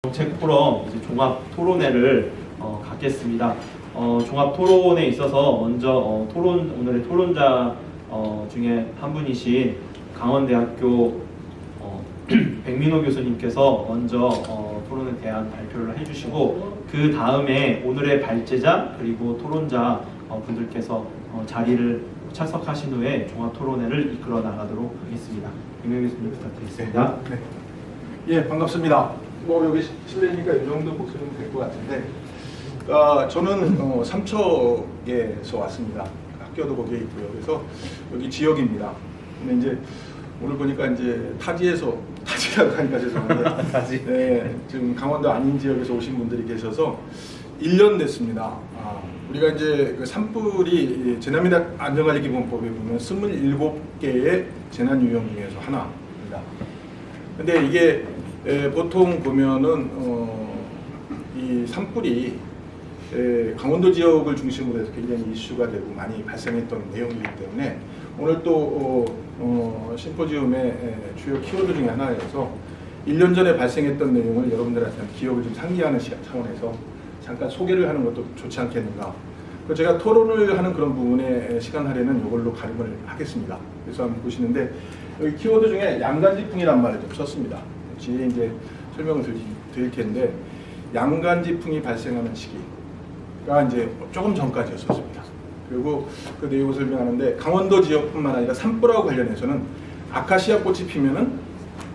정책 포럼 이제 종합 토론회를 갖겠습니다. 종합 토론에 있어서 먼저 오늘의 토론자 중에 한 분이신 강원대학교 백민호 교수님께서 먼저 토론에 대한 발표를 해주시고, 그 다음에 오늘의 발제자 그리고 토론자 분들께서 자리를 착석하신 후에 종합 토론회를 이끌어 나가도록 하겠습니다. 백민호 교수님 부탁드리겠습니다. 네. 예, 반갑습니다. 여기 실내니까 이 정도 목소리면 될 것 같은데, 저는 삼척에서 왔습니다. 학교도 거기에 있고요. 그래서 여기 지역입니다. 근데 이제 오늘 보니까 이제 타지라고 하니까 죄송한데, 타지. 네, 지금 강원도 아닌 지역에서 오신 분들이 계셔서 1년 됐습니다. 우리가 이제 그 산불이 재난및 안전관리기본법에 보면 27개의 재난 유형 중에서 하나입니다. 근데 이게 보통 보면은 이 산불이 강원도 지역을 중심으로 해서 굉장히 이슈가 되고 많이 발생했던 내용이기 때문에 오늘 또 심포지움의 주요 키워드 중에 하나여서 1년 전에 발생했던 내용을 여러분들한테 기억을 좀 상기하는 차원에서 잠깐 소개를 하는 것도 좋지 않겠는가. 제가 토론을 하는 그런 부분에 시간 할애는 이걸로 가름을 하겠습니다. 그래서 한번 보시는데, 여기 키워드 중에 양간지풍이란 말을 좀 썼습니다. 뒤에 이제 설명을 드릴 텐데, 양간지풍이 발생하는 시기가 이제 조금 전까지였었습니다. 그리고 그 내용을 설명하는데, 강원도 지역뿐만 아니라 산불하고 관련해서는 아카시아 꽃이 피면은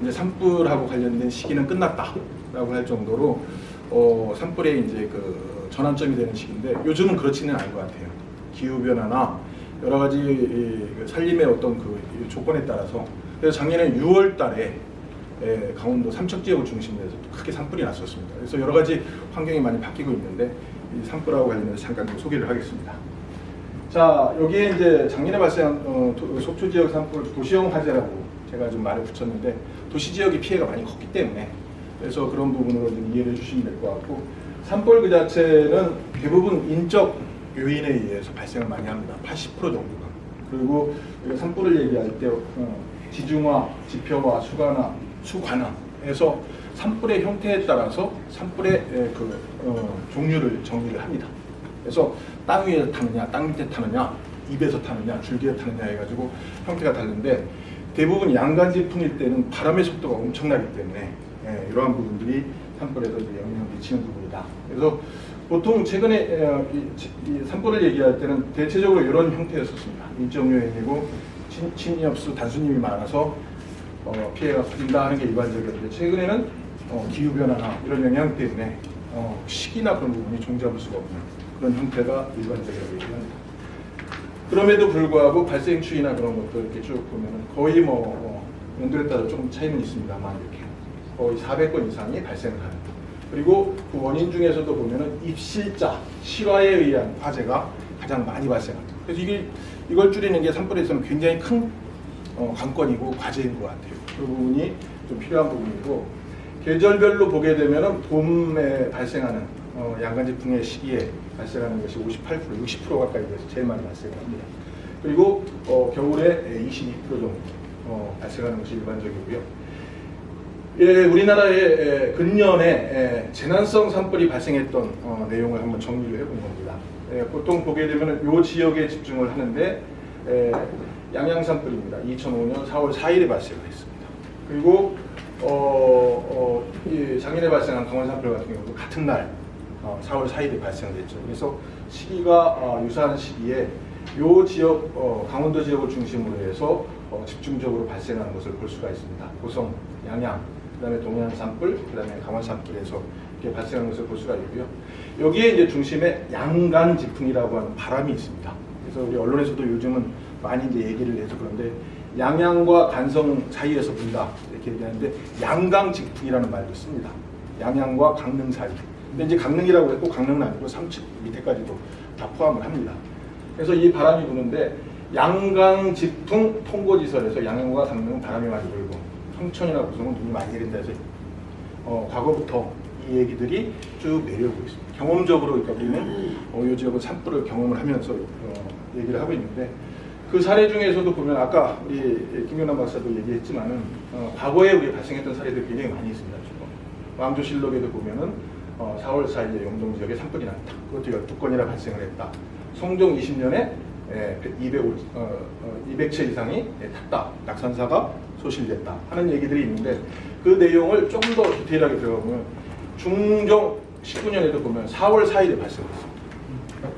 이제 산불하고 관련된 시기는 끝났다라고 할 정도로 산불의 이제 그 전환점이 되는 시기인데, 요즘은 그렇지는 않은 것 같아요. 기후 변화나 여러 가지 산림의 어떤 그 조건에 따라서. 그래서 작년에 6월달에 강원도 삼척 지역을 중심으로 해서 크게 산불이 났었습니다. 그래서 여러 가지 환경이 많이 바뀌고 있는데, 이 산불하고 관련해서 잠깐 좀 소개를 하겠습니다. 자, 여기에 이제 작년에 발생한 속초 지역 산불 도시형 화재라고 제가 좀 말을 붙였는데, 도시 지역이 피해가 많이 컸기 때문에 그래서 그런 부분으로 좀 이해를 해주시면 될 것 같고, 산불 그 자체는 대부분 인적 요인에 의해서 발생을 많이 합니다. 80% 정도가. 그리고 산불을 얘기할 때 지중화, 지표화, 수관화에서 산불의 형태에 따라서 산불의 종류를 정리를 합니다. 그래서 땅 위에 타느냐, 땅 밑에 타느냐, 입에서 타느냐, 줄기에 타느냐 해가지고 형태가 다른데, 대부분 양간지풍일 때는 바람의 속도가 엄청나기 때문에 이러한 부분들이 산불에도 영향을 미치는 부분이다. 그래서 보통 최근에 이 산불을 얘기할 때는 대체적으로 이런 형태였었습니다. 인적 요인이고 침입수 단순임이 많아서 피해가 커진다 하는 게 일반적이었는데, 최근에는 기후 변화나 이런 영향 때문에 시기나 그런 부분이 종잡을 수가 없는 그런 형태가 일반적이라고 얘기합니다. 그럼에도 불구하고 발생 추이나 그런 것들 이렇게 쭉 보면은 거의 연도에 따라 조금 차이는 있습니다만 이렇게 거의 400건 이상이 발생을 하는. 그리고 그 원인 중에서도 보면은 입실자, 실화에 의한 화재가 가장 많이 발생합니다. 그래서 이걸 줄이는 게 산불에서는 굉장히 큰 관건이고 과제인 것 같아요. 그 부분이 좀 필요한 부분이고, 계절별로 보게 되면은 봄에 발생하는 양간지풍의 시기에 발생하는 것이 58%, 60% 가까이 돼서 제일 많이 발생합니다. 그리고 겨울에 22% 정도 발생하는 것이 일반적이고요. 우리나라의 근년에 재난성 산불이 발생했던 내용을 한번 정리를 해본 겁니다. 보통 보게 되면 이 지역에 집중을 하는데, 양양 산불입니다. 2005년 4월 4일에 발생을 했습니다. 그리고 작년에 발생한 강원 산불 같은 경우도 같은 날 4월 4일에 발생됐죠. 그래서 시기가 유사한 시기에 이 지역, 강원도 지역을 중심으로 해서 집중적으로 발생하는 것을 볼 수가 있습니다. 고성, 양양, 그다음에 동해안 산불, 그다음에 강원 산불에서 이렇게 발생하는 것을 볼 수가 있고요. 여기에 이제 중심에 양간지풍이라고 하는 바람이 있습니다. 그래서 우리 언론에서도 요즘은 많이 이제 얘기를 해서 그런데, 양양과 간성 사이에서 분다 이렇게 얘기하는데, 양강지풍이라는 말도 씁니다. 양양과 강릉 사이. 근데 이제 강릉이라고 해도 강릉은 아니고 삼척 밑에까지도 다 포함을 합니다. 그래서 이 바람이 부는데, 양강지풍 통고지설에서 양양과 강릉은 바람이 많이 불고 청천이나 고성은 눈이 많이 내린다 해서 과거부터 이 얘기들이 쭉 내려오고 있습니다. 경험적으로 그러니까 우리는 이 지역은 산불을 경험을 하면서 얘기를 하고 있는데, 그 사례 중에서도 보면 아까 우리 김연아 박사도 얘기했지만은 과거에 우리 발생했던 사례들이 굉장히 많이 있습니다. 지금 왕조실록에도 보면은 4월 4일에 영동 지역에 산불이 났다. 그것도 12건이나 발생을 했다. 성종 20년에 200채 이상이 탔다. 낙산사가 소실됐다 하는 얘기들이 있는데 그 내용을 좀 더 디테일하게 들어가보면 중종 19년에도 보면 4월 4일에 발생했습니다.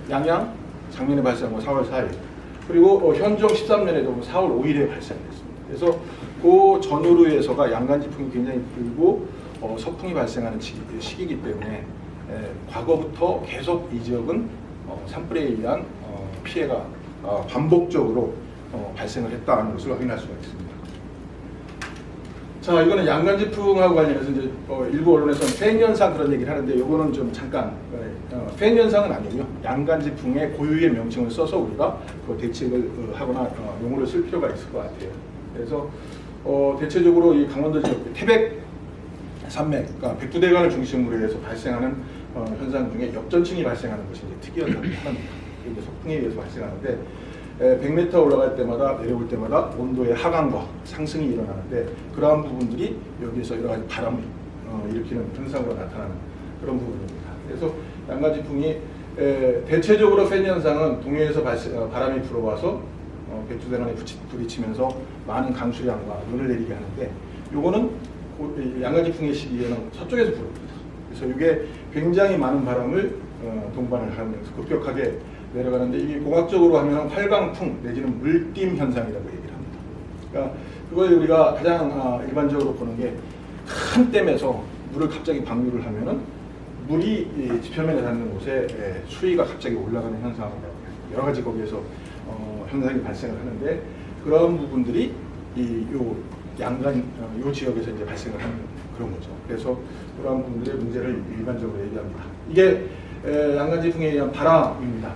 양양 작년에 발생한 거 4월 4일. 그리고 현종 13년에도 4월 5일에 발생했습니다. 그래서 그 전후로 해서가 양간지풍이 굉장히 불고 서풍이 발생하는 시기이기 때문에 과거부터 계속 이 지역은 산불에 의한 피해가 반복적으로 발생을 했다는 것을 확인할 수가 있습니다. 자, 이거는 양간지풍하고 관련해서 이제 일부 언론에서는 팬현상 그런 얘기를 하는데 이거는 좀 잠깐 팬현상은 아니고요. 양간지풍의 고유의 명칭을 써서 우리가 그 대책을 하거나 용어를 쓸 필요가 있을 것 같아요. 그래서 대체적으로 이 강원도 지역 태백 산맥, 그러니까 백두대간을 중심으로 해서 발생하는 현상 중에 역전층이 발생하는 것이 이제 특이현상이 하나입니다. 이게 소풍에 의해서 발생하는데 100m 올라갈 때마다 내려올 때마다 온도의 하강과 상승이 일어나는데 그러한 부분들이 여기에서 여러 가지 바람을 일으키는 현상으로 나타나는 그런 부분입니다. 그래서 양간지풍이 대체적으로 팬 현상은 동해에서 바람이 불어와서 백두대간에 부딪히면서 많은 강수량과 눈을 내리게 하는데 요거는 양간지풍의 시기에는 서쪽에서 불어옵니다. 그래서 이게 굉장히 많은 바람을 동반을 하면서 급격하게 내려가는데 이게 공학적으로 하면 활강풍 내지는 물딤 현상이라고 얘기를 합니다. 그러니까 그걸 우리가 가장 일반적으로 보는 게 큰 댐에서 물을 갑자기 방류를 하면은 물이 지표면에 닿는 곳에 수위가 갑자기 올라가는 현상이라고 해요. 여러 가지 거기에서 현상이 발생을 하는데 그런 부분들이 요 지역에서 이제 발생을 하는 그런 거죠. 그래서 그러한 부분들의 문제를 일반적으로 얘기합니다. 이게 양간지풍에 의한 바람입니다.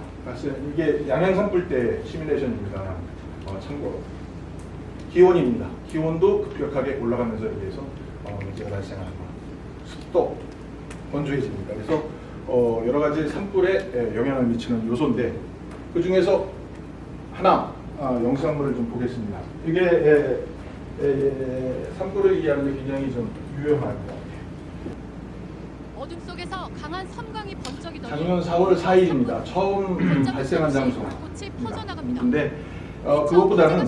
이게 양양 산불 때 시뮬레이션입니다. 참고로 기온입니다. 기온도 급격하게 올라가면서 여기에서 문제가 발생하는 거. 습도, 건조해집니다. 그래서 여러 가지 산불에 영향을 미치는 요소인데 그 중에서 하나 영상물을 좀 보겠습니다. 이게 산불을 얘기하는 게 굉장히 좀 유용한 것 같아요. 어둠 속에서 강한 섬광이 번쩍이더니 작년 4월 4일입니다. 처음 발생한 장소입니다. 근데 그것보다는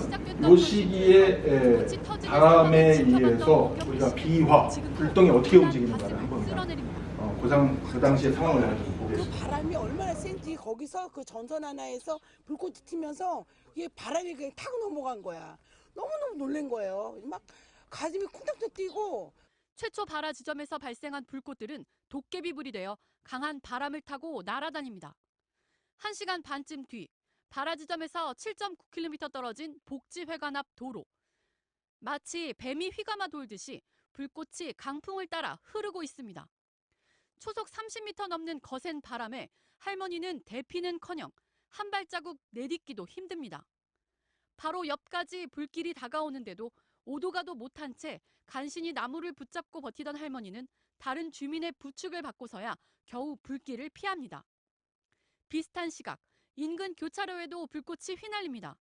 이 시기에 바람에 의해서 우리가 비화, 불똥이 어떻게 움직이는가를 한번 그 당시의 상황을 좀 보겠습니다. 그 바람이 얼마나 센지 거기서 그 전선 하나에서 불꽃이 튀면서 이게 바람이 그냥 타고 넘어간 거야. 너무너무 놀란 거예요. 막 가슴이 쿵짝쿵짝 뛰고. 최초 발화 지점에서 발생한 불꽃들은 도깨비불이 되어 강한 바람을 타고 날아다닙니다. 1시간 반쯤 뒤 발화 지점에서 7.9km 떨어진 복지회관 앞 도로. 마치 뱀이 휘감아 돌듯이 불꽃이 강풍을 따라 흐르고 있습니다. 초속 30m 넘는 거센 바람에 할머니는 대피는커녕 한 발자국 내딛기도 힘듭니다. 바로 옆까지 불길이 다가오는데도 오도 가도 못한 채 간신히 나무를 붙잡고 버티던 할머니는 다른 주민의 부축을 받고서야 겨우 불길을 피합니다. 비슷한 시각, 인근 교차로에도 불꽃이 휘날립니다.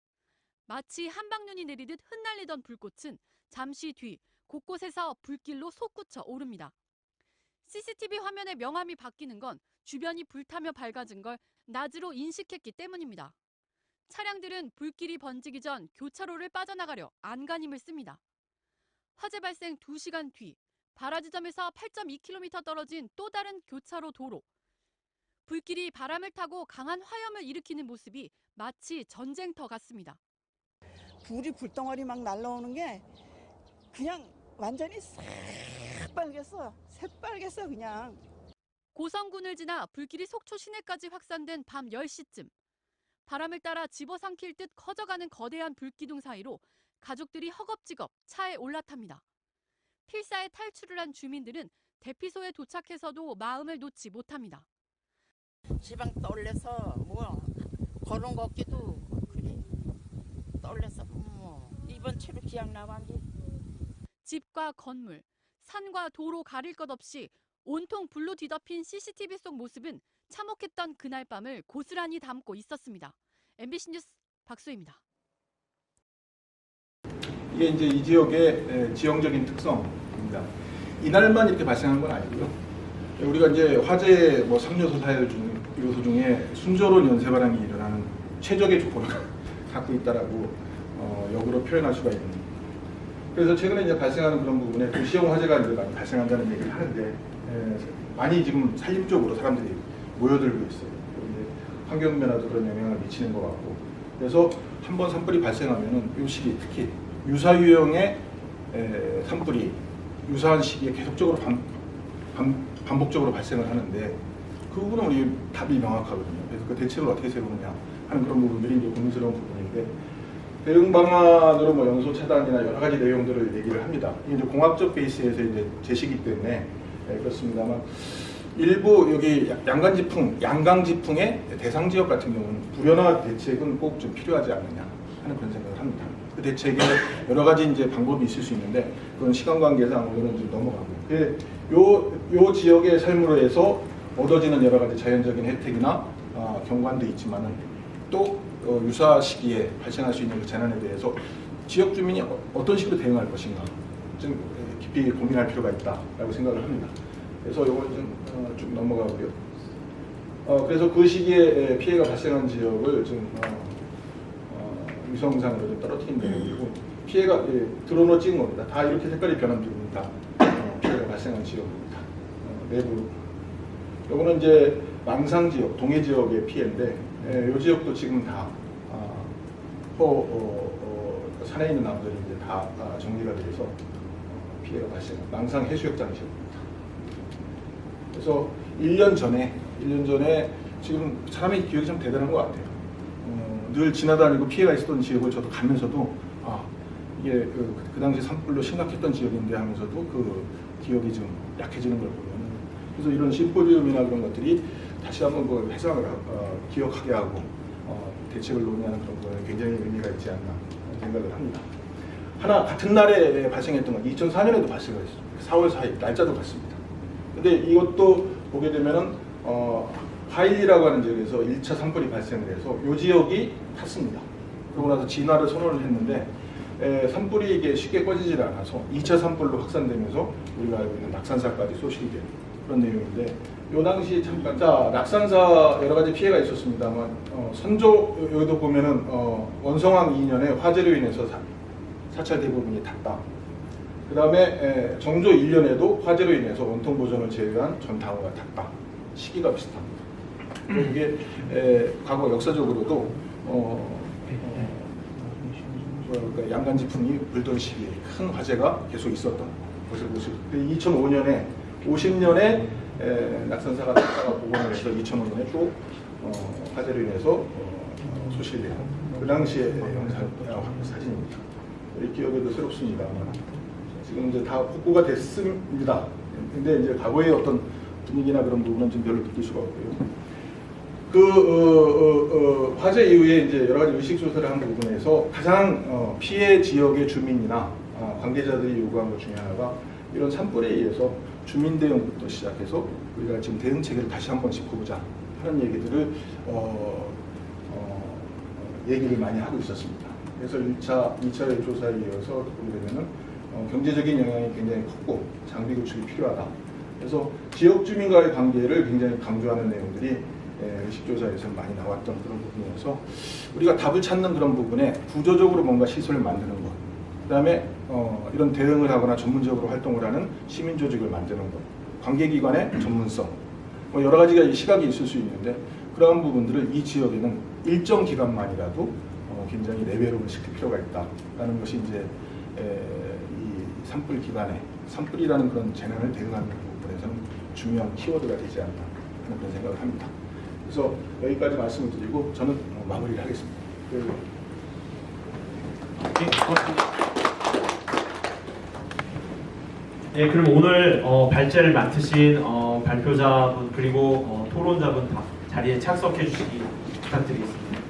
마치 한방눈이 내리듯 흩날리던 불꽃은 잠시 뒤 곳곳에서 불길로 솟구쳐 오릅니다. CCTV 화면의 명암이 바뀌는 건 주변이 불타며 밝아진 걸 낮으로 인식했기 때문입니다. 차량들은 불길이 번지기 전 교차로를 빠져나가려 안간힘을 씁니다. 화재 발생 2시간 뒤 발화 지점에서 8.2km 떨어진 또 다른 교차로 도로. 불길이 바람을 타고 강한 화염을 일으키는 모습이 마치 전쟁터 같습니다. 불이 불덩어리 막 날라오는 게 그냥 완전히 새빨겠어. 새빨겠어 그냥. 고성군을 지나 불길이 속초 시내까지 확산된 밤 10시쯤. 바람을 따라 집어삼킬 듯 커져가는 거대한 불기둥 사이로 가족들이 허겁지겁 차에 올라탑니다. 필사에 탈출을 한 주민들은 대피소에 도착해서도 마음을 놓지 못합니다. 지방 떨려서 걸은 걷기도 그래 떨려서 이번 채로 기약 나왔지. 집과 건물, 산과 도로 가릴 것 없이 온통 불로 뒤덮인 CCTV 속 모습은 참혹했던 그날 밤을 고스란히 담고 있었습니다. MBC 뉴스 박수희입니다. 이게 이제 이 지역의 지형적인 특성입니다. 이날만 이렇게 발생한 건 아니고요. 우리가 이제 화재 뭐 3요소 4요소 중에 순조로운 연쇄 발생이 일어나는 최적의 조건을 갖고 있다라고 역으로 표현할 수가 있는. 그래서 최근에 이제 발생하는 그런 부분에 도시형 화재가 이제 많이 발생한다는 얘기를 하는데 많이 지금 산림적으로 사람들이 모여들고 있어요. 이제 환경 변화도 그런 영향을 미치는 것 같고. 그래서 한번 산불이 발생하면은 이 시기 특히 유사 유형의 산불이 유사한 시기에 계속적으로 반복적으로 발생을 하는데 그 부분은 우리 답이 명확하거든요. 그래서 그 대책을 어떻게 세우느냐 하는 그런 부분들이 이제 고민스러운 부분인데 대응 방안으로 뭐 연소 차단이나 여러 가지 내용들을 얘기를 합니다. 이게 이제 공학적 베이스에서 이제 제시기 때문에 그렇습니다만 일부 여기 양강지풍의 대상 지역 같은 경우는 불연화 대책은 꼭 좀 필요하지 않느냐 하는 그런 생각을 합니다. 그 대책에 여러 가지 이제 방법이 있을 수 있는데 그건 시간 관계상 오늘은 좀 넘어가고 요 지역의 삶으로 해서 얻어지는 여러 가지 자연적인 혜택이나 경관도 있지만은 또 유사 시기에 발생할 수 있는 그 재난에 대해서 지역 주민이 어떤 식으로 대응할 것인가 좀 깊이 고민할 필요가 있다라고 생각을 합니다. 그래서 이걸 좀 넘어가고요. 그래서 그 시기에 피해가 발생한 지역을 좀 위성상으로 좀 떨어뜨린 내용이고 피해가 드론으로 찍은 겁니다. 다 이렇게 색깔이 변한 부분이 다 피해가 발생한 지역입니다. 내부. 요거는 이제 망상 지역, 동해 지역의 피해인데 이 지역도 지금 다 산에 있는 나무들이 이제 다 정리가 돼서 피해가 발생한 망상 해수욕장 지역입니다. 그래서 1년 전에 지금 사람의 기억이 참 대단한 것 같아요. 늘 지나다니고 피해가 있었던 지역을 저도 가면서도 이게 그 당시 산불로 심각했던 지역인데 하면서도 그 기억이 좀 약해지는 걸 보면 그래서 이런 심포지움이나 그런 것들이 다시 한번 그 회상을 기억하게 하고 대책을 논의하는 그런 거에 굉장히 의미가 있지 않나 생각을 합니다. 하나 같은 날에 발생했던 건 2004년에도 발생을 했습니다. 4월 4일 날짜도 같습니다. 근데 이것도 보게 되면은 화일이라고 하는 지역에서 1차 산불이 발생을 해서 이 지역이 탔습니다. 그러고 나서 진화를 선언을 했는데 산불이 이게 쉽게 꺼지질 않아서 2차 산불로 확산되면서 우리가 알고 있는 낙산사까지 소실이 된 그런 내용인데 이 당시 잠깐 낙산사 여러 가지 피해가 있었습니다만 선조 여기도 보면은 원성왕 2년에 화재로 인해서 사찰 대부분이 탔다. 그 다음에 정조 1년에도 화재로 인해서 원통 보존을 제외한 전 당호가 탔다. 시기가 비슷합니다. 이게 과거 역사적으로도 양간지풍이 불던 시기에 큰 화재가 계속 있었던 것을 볼 수 있습니다. 2005년에 50년에 낙산사가 탔다가 복원을 해서 2005년에 또 화재로 인해서 소실돼요. 그 당시에 사진입니다. 기억에도 새롭습니다만 지금 이제 다 복구가 됐습니다. 근데 이제 과거의 어떤 분위기나 그런 부분은 좀 별로 느낄 수가 없고요. 화재 이후에 이제 여러 가지 의식 조사를 한 부분에서 가장 피해 지역의 주민이나 관계자들이 요구한 것 중에 하나가 이런 산불에 의해서 주민 대응부터 시작해서 우리가 지금 대응 체계를 다시 한번 짚어보자 하는 얘기들을 얘기를 많이 하고 있었습니다. 그래서 1차, 2차의 조사에 이어서 보게 되면은 경제적인 영향이 굉장히 컸고 장비 구축이 필요하다. 그래서 지역 주민과의 관계를 굉장히 강조하는 내용들이 의식조사에서 많이 나왔던 그런 부분이어서 우리가 답을 찾는 그런 부분에 구조적으로 뭔가 시설을 만드는 것, 그 다음에 이런 대응을 하거나 전문적으로 활동을 하는 시민조직을 만드는 것, 관계기관의 전문성, 뭐 여러 가지가 시각이 있을 수 있는데 그러한 부분들을 이 지역에는 일정 기간만이라도 굉장히 레벨업을 시킬 필요가 있다라는 것이 이제 이 산불 기간에 산불이라는 그런 재난을 대응하는 부분에서는 중요한 키워드가 되지 않나 하는 그런 생각을 합니다. 그래서 여기까지 말씀을 드리고 저는 마무리를 하겠습니다. 네, 그럼 오늘 발제를 맡으신 발표자분 그리고 토론자분 다 자리에 착석해 주시기 부탁드리겠습니다.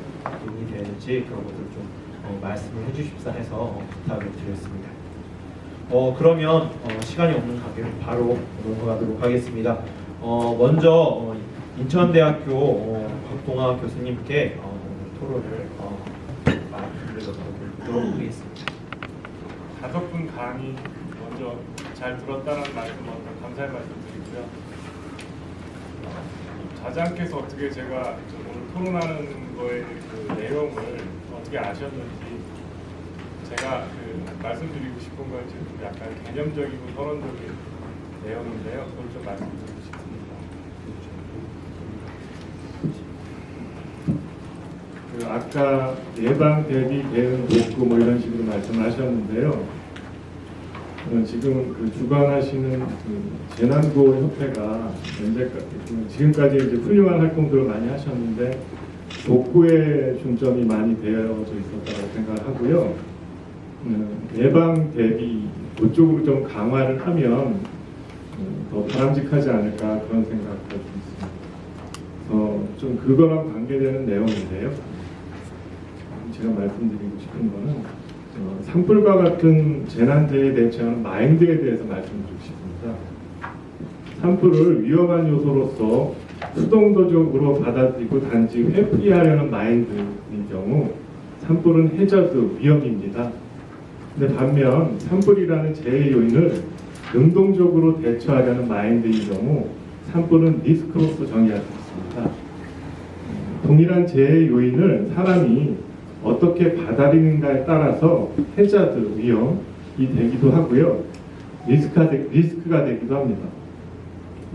도움이 되는지 그런 것들 좀 말씀을 해주십사 해서 부탁을 드렸습니다. 그러면 시간이 없는 관계로 바로 넘어가도록 하겠습니다. 먼저 인천대학교 박동아 교수님께 토론을 마이크를 들어보도록 하겠습니다. 5분 강의 먼저 잘 들었다는 말씀 먼저 감사의 말씀 드리고요. 자장께서 어떻게 제가 오늘 토론하는 거의 그 내용을 어떻게 아셨는지 제가 그 말씀드리고 싶은 건 지금 약간 개념적이고 서론적인 내용인데요. 그걸 좀 말씀드리고 싶습니다. 그 아까 예방, 대비, 대응, 복구 뭐 이런 식으로 말씀하셨는데요. 지금 그 주관하시는 그 재난구호협회가 지금까지 이제 훌륭한 활동들을 많이 하셨는데 복구에 중점이 많이 되어져 있었다고 생각을 하고요. 예방, 대비 그쪽으로 좀 강화를 하면 더 바람직하지 않을까 그런 생각도 좀 있습니다. 좀 그거랑 관계되는 내용인데요. 제가 말씀드리고 싶은 거는 산불과 같은 재난재해에 대처하는 마인드에 대해서 말씀드리고 싶습니다. 산불을 위험한 요소로서 수동적으로 받아들이고 단지 회피하려는 마인드인 경우 산불은 해저드 위험입니다. 근데 반면 산불이라는 재해 요인을 능동적으로 대처하려는 마인드인 경우 산불은 리스크로서 정의할 수 있습니다. 동일한 재해 요인을 사람이 어떻게 받아들이는가에 따라서 해자드 위험이 되기도 하고요. 리스크가 되기도 합니다.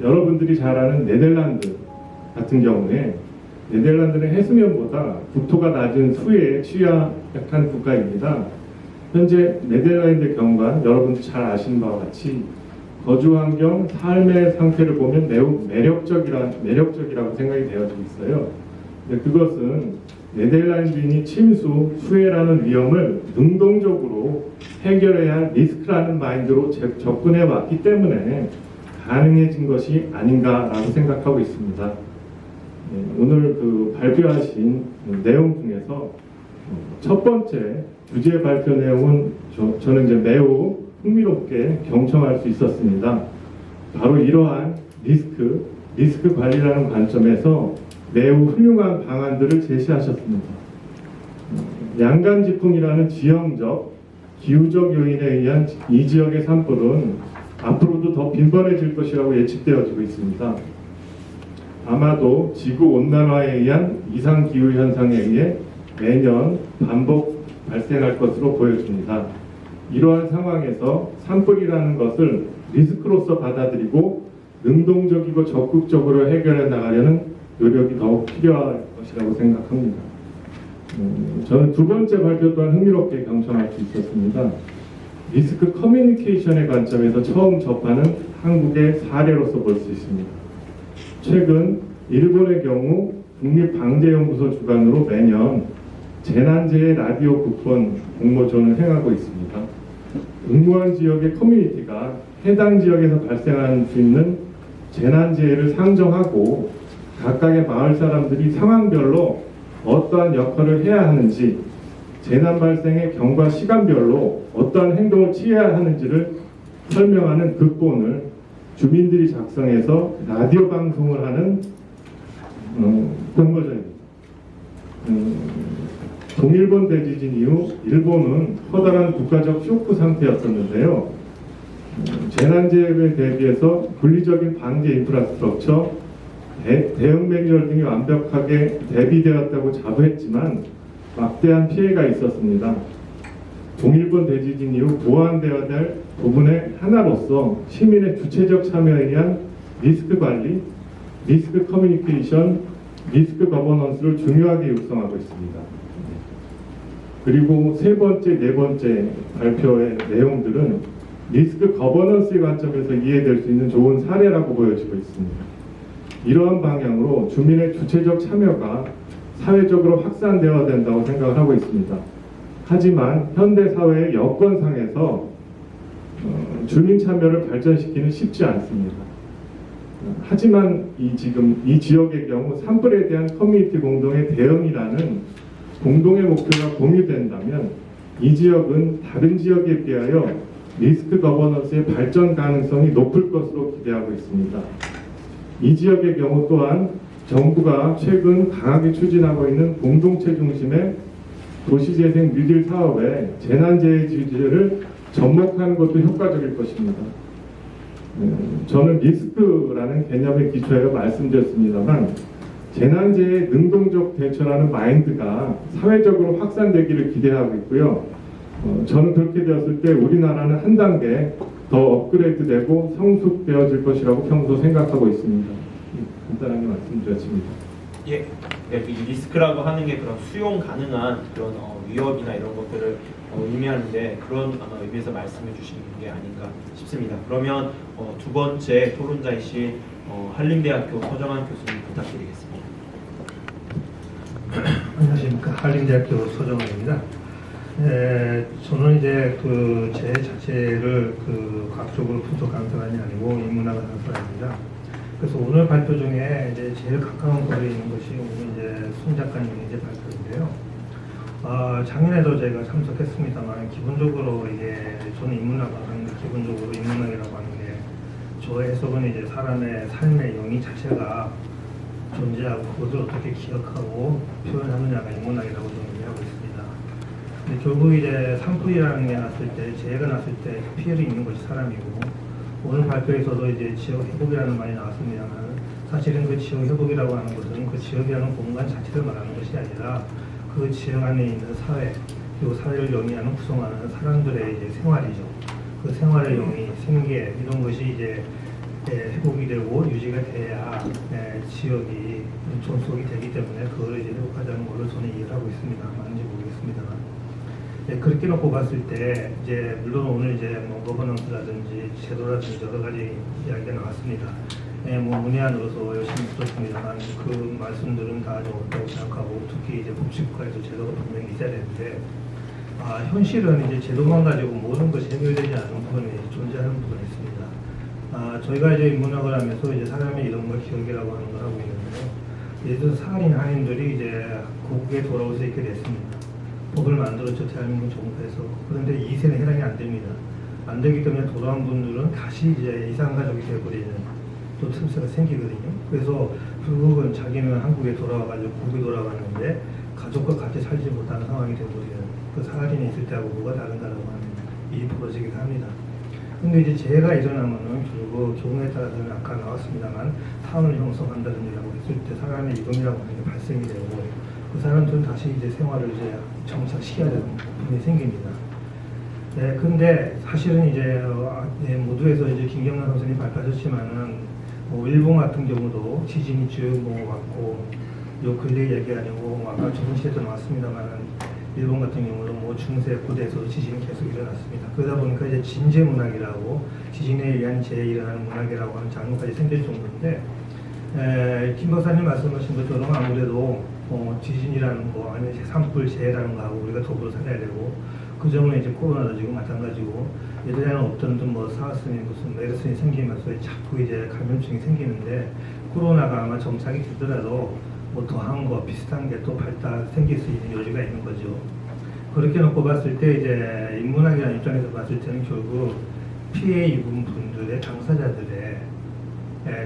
여러분들이 잘 아는 네덜란드 같은 경우에 네덜란드는 해수면보다 국토가 낮은 수해에 취약한 국가입니다. 현재 네덜란드의 경우가 여러분들 잘 아시는 바와 같이 거주 환경, 삶의 상태를 보면 매우 매력적이라고 생각이 되어지고 있어요. 근데 그것은 네덜란드인이 침수, 수해라는 위험을 능동적으로 해결해야 할 리스크라는 마인드로 접근해 왔기 때문에 가능해진 것이 아닌가라고 생각하고 있습니다. 오늘 그 발표하신 내용 중에서 첫 번째 주제 발표 내용은 저는 이제 매우 흥미롭게 경청할 수 있었습니다. 바로 이러한 리스크 관리라는 관점에서 매우 훌륭한 방안들을 제시하셨습니다. 양간지풍이라는 지형적, 기후적 요인에 의한 이 지역의 산불은 앞으로도 더 빈번해질 것이라고 예측되어지고 있습니다. 아마도 지구온난화에 의한 이상기후 현상에 의해 매년 반복 발생할 것으로 보여집니다. 이러한 상황에서 산불이라는 것을 리스크로서 받아들이고 능동적이고 적극적으로 해결해 나가려는 노력이 더욱 필요할 것이라고 생각합니다. 저는 두 번째 발표 또한 흥미롭게 경청할 수 있었습니다. 리스크 커뮤니케이션의 관점에서 처음 접하는 한국의 사례로서 볼 수 있습니다. 최근 일본의 경우 국립방재연구소 주관으로 매년 재난재해 라디오 국번 공모전을 행하고 있습니다. 응모한 지역의 커뮤니티가 해당 지역에서 발생할 수 있는 재난재해를 상정하고 각각의 마을 사람들이 상황별로 어떠한 역할을 해야 하는지, 재난 발생의 경과 시간별로 어떠한 행동을 취해야 하는지를 설명하는 극본을 주민들이 작성해서 라디오 방송을 하는 공모전입니다. 동일본 대지진 이후 일본은 커다란 국가적 쇼크 상태였었는데요. 재난재해에 대비해서 물리적인 방제 인프라스트럭처, 대응 매뉴얼 등이 완벽하게 대비되었다고 자부했지만 막대한 피해가 있었습니다. 동일본 대지진 이후 보완되어야 될 부분의 하나로서 시민의 주체적 참여에 의한 리스크 관리, 리스크 커뮤니케이션, 리스크 거버넌스를 중요하게 육성하고 있습니다. 그리고 세 번째, 네 번째 발표의 내용들은 리스크 거버넌스의 관점에서 이해될 수 있는 좋은 사례라고 보여지고 있습니다. 이러한 방향으로 주민의 주체적 참여가 사회적으로 확산되어야 된다고 생각을 하고 있습니다. 하지만 현대사회의 여건상에서 주민 참여를 발전시키는 쉽지 않습니다. 하지만 지금 이 지역의 경우 산불에 대한 커뮤니티 공동의 대응이라는 공동의 목표가 공유된다면 이 지역은 다른 지역에 비하여 리스크 거버넌스의 발전 가능성이 높을 것으로 기대하고 있습니다. 이 지역의 경우 또한 정부가 최근 강하게 추진하고 있는 공동체 중심의 도시재생 뉴딜 사업에 재난재해 주제를 접목하는 것도 효과적일 것입니다. 저는 리스크라는 개념에 기초하여 말씀드렸습니다만 재난재해 능동적 대처라는 마인드가 사회적으로 확산되기를 기대하고 있고요. 저는 그렇게 되었을 때 우리나라는 한 단계 더 업그레이드되고 성숙되어질 것이라고 평소 생각하고 있습니다. 간단하게 말씀드렸습니다. 예, 네, 이 리스크라고 하는 게 그런 수용 가능한 그런 위협이나 이런 것들을 의미하는데 그런 아마 의미에서 말씀해 주시는 게 아닌가 싶습니다. 그러면 두 번째 토론자이신 한림대학교 서정환 교수님 부탁드리겠습니다. 안녕하십니까. 한림대학교 서정환입니다. 저는 이제 그 제 자체를 그 과학적으로 분석하는 사람이 아니고 인문학을 하는 사람입니다. 그래서 오늘 발표 중에 이제 제일 가까운 거리에 있는 것이 오늘 이제 손 작가님의 이제 발표인데요. 작년에도 제가 참석했습니다만 기본적으로 이게 저는 인문학을 하는데 기본적으로 인문학이라고 하는 게 저의 해석은 이제 사람의 삶의 영이 자체가 존재하고 그것을 어떻게 기억하고 표현하느냐가 인문학이라고 저는 이해하고 있습니다. 근데 결국 이제 산불이라는 게 났을 때, 재해가 났을 때 피해를 입는 것이 사람이고 오늘 발표에서도 이제 지역 회복이라는 말이 나왔습니다만 사실은 그 지역 회복이라고 하는 것은 그 지역이라는 공간 자체를 말하는 것이 아니라 그 지역 안에 있는 사회 그리고 사회를 영위하는 구성하는 사람들의 이제 생활이죠. 그 생활의 영위, 생계 이런 것이 이제 회복이 되고 유지가 돼야 지역이 존속이 되기 때문에 그걸 이제 회복하자는 걸로 저는 이해를 하고 있습니다. 맞는지 모르겠습니다만. 그렇게 놓고 봤을 때 이제 물론 오늘 이제 뭐 거버넌스라든지 제도라든지 여러 가지 이야기가 나왔습니다. 뭐 문외한으로서 열심히 들었습니다만 그 말씀들은 다 어렵다고 생각하고 특히 이제 복지국가에서 제도가 분명히 있어야 되는데 현실은 이제 제도만 가지고 모든 것이 해결되지 않는 부분이 존재하는 부분이 있습니다. 저희가 이제 인문학을 하면서 이제 사람의 이름과 기억이라고 하는 걸 하고 있는데요. 예를 들어서 살인 한인들이 이제 고국에 돌아올 수 있게 됐습니다. 법을 만들었죠. 대한민국 정부에서. 그런데 2세는 해당이 안 됩니다. 안 되기 때문에 돌아온 분들은 다시 이제 이산가족이 되어버리는 또 틈새가 생기거든요. 그래서 결국은 자기는 한국에 돌아와가지고 국에 돌아갔는데 가족과 같이 살지 못하는 상황이 되어버리는 그 살인이 있을 때하고 뭐가 다른가라고 하는 일이 벌어지기도 합니다. 근데 이제 재해가 일어나면은 결국 경우에 따라서는 아까 나왔습니다만 타운을 형성한다든지라고 했을 때 사람의 이동이라고 하는 게 발생이 되고 그 사람들은 다시 이제 생활을 이제 정착시켜야 되는 부분이 생깁니다. 네, 근데 사실은 이제 모두에서 이제 김경란 선생님이 발표하셨지만은 뭐 일본 같은 경우도 지진이 쭉 왔고 요 근래 얘기 아니고 아까 저번 시에도 나왔습니다만은 일본 같은 경우도 뭐 중세 고대에서도 지진이 계속 일어났습니다. 그러다 보니까 이제 진재 문학이라고 지진에 의한 재해 일어나는 문학이라고 하는 장르까지 생길 정도인데 김 박사님 말씀하신 것처럼 아무래도 지진이라는 거 아니면 산불 재해라는 거하고 우리가 더불어 살아야 되고 그 점은 이제 코로나도 지금 마찬가지고 예전에는 없던 뭐 사스니 무슨 메르스니 생기면서 자꾸 이제 감염증이 생기는데 코로나가 아마 정착이 되더라도 뭐 더한 거 비슷한 게 또 생길 수 있는 여지가 있는 거죠. 그렇게 놓고 봤을 때 이제 인문학이라는 입장에서 봤을 때는 결국 피해 입은 분들의 당사자들의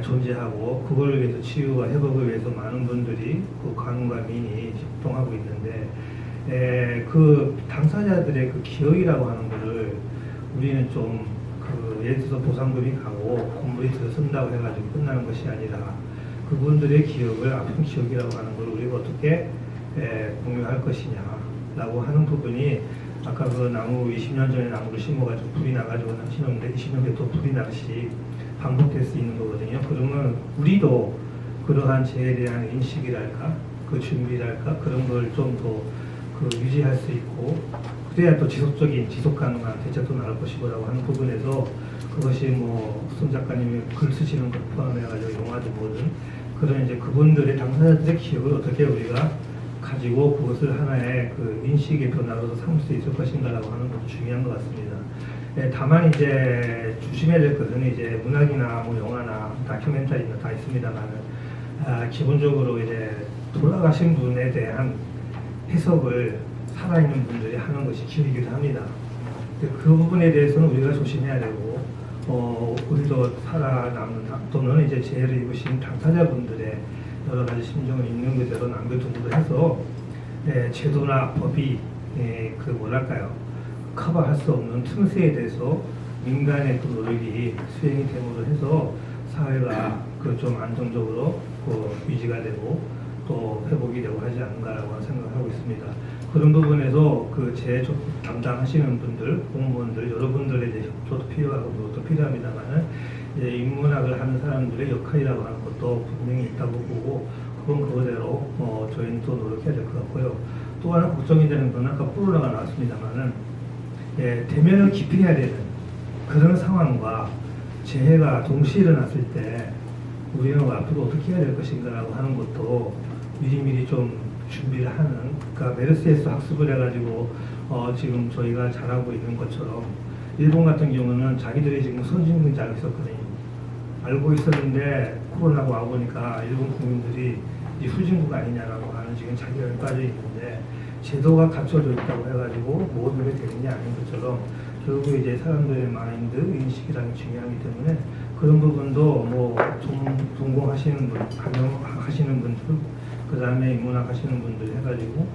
존재하고 그걸 위해서 치유와 회복을 위해서 많은 분들이 그 관과 민이 협동하고 있는데 그 당사자들의 그 기억이라고 하는 거를 우리는 좀 예를 들어서 보상금이 가고 건물이 들어선다고 해가지고 끝나는 것이 아니라 그분들의 기억을 아픈 기억이라고 하는 걸 우리가 어떻게 공유할 것이냐라고 하는 부분이 아까 그 나무 20년 전에 나무를 심어가지고 불이 나가지고 심었는데 20년 뒤에 또 불이 나듯이 반복될 수 있는 거거든요. 그러면 우리도 그러한 재해에 대한 인식이랄까 그 준비랄까 그런 걸 좀 더 유지할 수 있고 그래야 또 지속적인 지속 가능한 대책도 나올 것이고라고 하는 부분에서 그것이 뭐 손 작가님이 글 쓰시는 것 포함해가지고 영화도 뭐든 그런 이제 그분들의 당사자들의 기억을 어떻게 우리가 가지고 그것을 하나의 그 인식의 변화로서 삼을 수 있을 것인가라고 하는 것도 중요한 것 같습니다. 다만 이제 조심해야 될 것은 이제 문학이나 뭐 영화나 다큐멘터리나 다 있습니다만은 기본적으로 이제 돌아가신 분에 대한 해석을 살아있는 분들이 하는 것이 기회이기도 합니다. 그 부분에 대해서는 우리가 조심해야 되고 우리도 살아남는 또는 이제 재해를 입으신 당사자분들의 여러 가지 심정을 있는 그대로 남겨두기도 해서 제도나 법이 그 뭐랄까요 커버할 수 없는 틈새에 대해서 민간의 그 노력이 수행이 됨으로 해서 사회가 그 좀 안정적으로 유지가 되고 또 회복이 되고 하지 않는가라고 생각을 하고 있습니다. 그런 부분에서 그 재해 담당하시는 분들, 공무원들, 여러분들에 대해 협조도 필요하고 노력도 필요합니다만은 이제 인문학을 하는 사람들의 역할이라고 하는 것도 분명히 있다고 보고 그건 그거대로 저희는 또 노력해야 될 것 같고요. 또 하나 걱정이 되는 건 아까 코로나가 나왔습니다만은 대면을 깊이 해야 되는 그런 상황과 재해가 동시에 일어났을 때 우리는 앞으로 어떻게 해야 될 것인가라고 하는 것도 미리미리 좀 준비를 하는, 그러니까 메르스에서 학습을 해가지고 지금 저희가 잘하고 있는 것처럼 일본 같은 경우는 자기들이 지금 선진국인 줄 알고 있었거든요. 알고 있었는데 코로나가 와보니까 일본 국민들이 이 후진국 아니냐라고 하는 지금 자기가 빠져 있는데 제도가 갖춰져 있다고 해가지고 모든 게 되는 게 아닌 것처럼 결국 이제 사람들의 마인드, 인식이라는 게 중요하기 때문에 그런 부분도 뭐 전공하시는 분, 강연하시는 분들, 그 다음에 인문학 하시는 분들 해가지고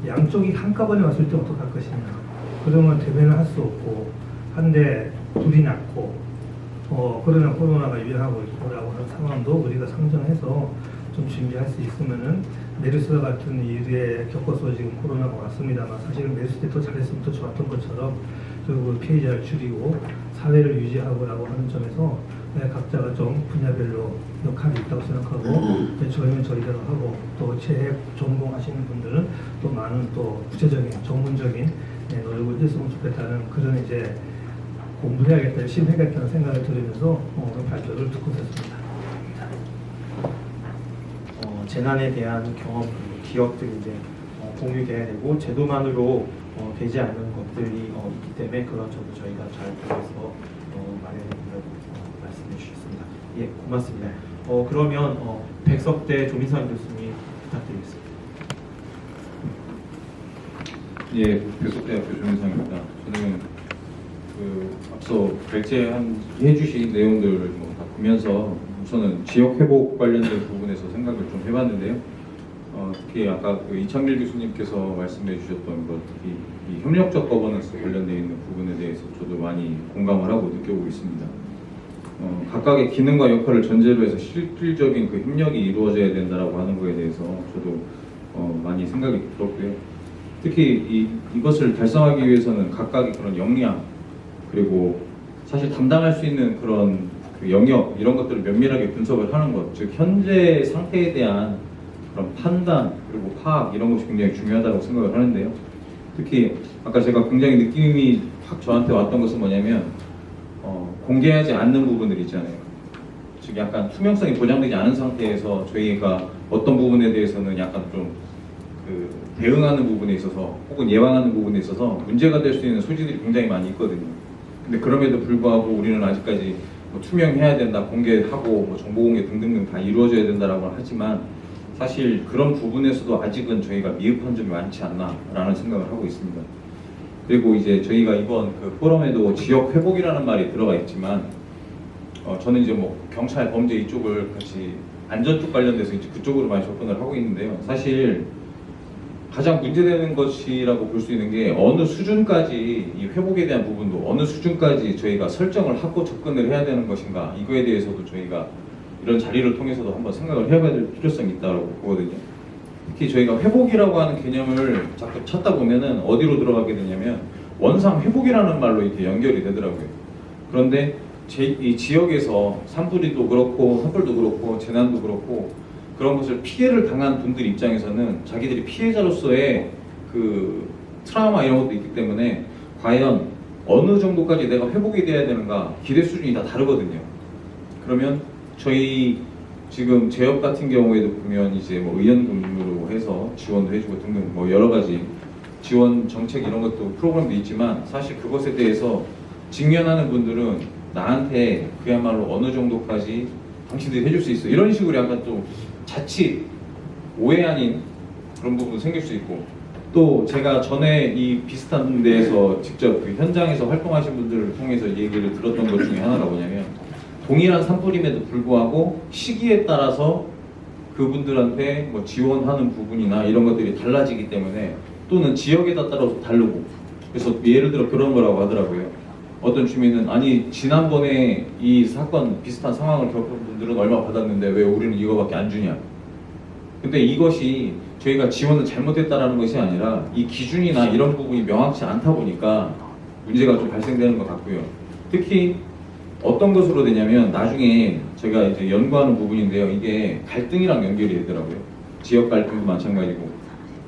양쪽이 한꺼번에 왔을 때 어떡할 것이냐. 그러면 대면을 할 수 없고 한데 둘이 낳고 그러나 코로나가 유행하고 있고라고 하는 상황도 우리가 상정해서 좀 준비할 수 있으면은 메르스 같은 일에 겪어서 지금 코로나가 왔습니다만 사실은 메르스 때 더 잘했으면 더 좋았던 것처럼 결국 피해자를 줄이고 사회를 유지하고라고 하는 점에서 각자가 좀 분야별로 역할이 있다고 생각하고 저희는 저희대로 하고 또 재해 전공하시는 분들은 또 많은 또 구체적인 전문적인 노력을 했으면 좋겠다는 그런 이제 공부해야겠다, 열심히 해야겠다는 생각을 들으면서 오늘 발표를 듣고 있었습니다. 재난에 대한 경험, 기억들이 이제 공유돼야 되고 제도만으로 되지 않는 것들이 있기 때문에 그런 점도 저희가 잘 보여서 마련해보려고 말씀해 주셨습니다. 예, 고맙습니다. 그러면 백석대 조민상 교수님 부탁드리겠습니다. 예, 백석대학교 조민상입니다. 저는 앞서 해주신 내용들을 다 보면서 우선은 지역 회복 관련된 부분에서 생각을 좀 해봤는데요. 특히 아까 이창길 교수님께서 말씀해 주셨던 것, 특히 이 협력적 거버넌스 관련되어 있는 부분에 대해서 저도 많이 공감을 하고 느껴보고 있습니다. 각각의 기능과 역할을 전제로 해서 실질적인 그 협력이 이루어져야 된다라고 하는 거에 대해서 저도 많이 생각이 들었고요. 특히 이것을 달성하기 위해서는 각각의 그런 역량 그리고 사실 담당할 수 있는 그런 그 영역 이런 것들을 면밀하게 분석을 하는 것, 즉 현재 상태에 대한 그런 판단 그리고 파악 이런 것이 굉장히 중요하다고 생각을 하는데요. 특히 아까 제가 굉장히 느낌이 확 저한테 왔던 것은 뭐냐면 공개하지 않는 부분들 있잖아요. 즉 약간 투명성이 보장되지 않은 상태에서 저희가 어떤 부분에 대해서는 약간 좀 대응하는 부분에 있어서 혹은 예방하는 부분에 있어서 문제가 될 수 있는 소지들이 굉장히 많이 있거든요. 근데 그럼에도 불구하고 우리는 아직까지 투명해야 된다, 공개하고 정보 공개 등등등 다 이루어져야 된다라고 하지만 사실 그런 부분에서도 아직은 저희가 미흡한 점이 많지 않나라는 생각을 하고 있습니다. 그리고 이제 저희가 이번 그 포럼에도 지역 회복이라는 말이 들어가 있지만 저는 이제 경찰 범죄 이쪽을 같이 안전 쪽 관련돼서 이제 그쪽으로 많이 접근을 하고 있는데요. 사실 가장 문제되는 것이라고 볼 수 있는 게 어느 수준까지 이 회복에 대한 부분도 어느 수준까지 저희가 설정을 하고 접근을 해야 되는 것인가, 이거에 대해서도 저희가 이런 자리를 통해서도 한번 생각을 해봐야 될 필요성이 있다고 보거든요. 특히 저희가 회복이라고 하는 개념을 자꾸 찾다 보면은 어디로 들어가게 되냐면 원상 회복이라는 말로 이렇게 연결이 되더라고요. 그런데 이 지역에서 산불도 그렇고 산불도 그렇고 재난도 그렇고 그런 것을 피해를 당한 분들 입장에서는 자기들이 피해자로서의 그 트라우마 이런 것도 있기 때문에 과연 어느 정도까지 내가 회복이 돼야 되는가 기대 수준이 다 다르거든요. 그러면 저희 지금 제협 같은 경우에도 보면 이제 의연금으로 해서 지원도 해주고 등등 여러 가지 지원 정책 이런 것도 프로그램도 있지만 사실 그것에 대해서 직면하는 분들은 나한테 그야말로 어느 정도까지 당신들이 해줄 수 있어 이런 식으로 약간 좀 자칫 오해 아닌 그런 부분도 생길 수 있고, 또 제가 전에 이 비슷한 데에서 직접 그 현장에서 활동하신 분들을 통해서 얘기를 들었던 것 중에 하나가 뭐냐면 동일한 산불임에도 불구하고 시기에 따라서 그분들한테 지원하는 부분이나 이런 것들이 달라지기 때문에 또는 지역에 따라서 다르고 그래서 예를 들어 그런 거라고 하더라고요. 어떤 주민은 아니 지난번에 이 사건 비슷한 상황을 겪은 분들은 얼마 받았는데 왜 우리는 이거밖에 안 주냐. 근데 이것이 저희가 지원을 잘못했다라는 것이 아니라 이 기준이나 이런 부분이 명확치 않다 보니까 문제가 좀 발생되는 것 같고요. 특히 어떤 것으로 되냐면 나중에 제가 이제 연구하는 부분인데요. 이게 갈등이랑 연결이 되더라고요. 지역 갈등도 마찬가지고.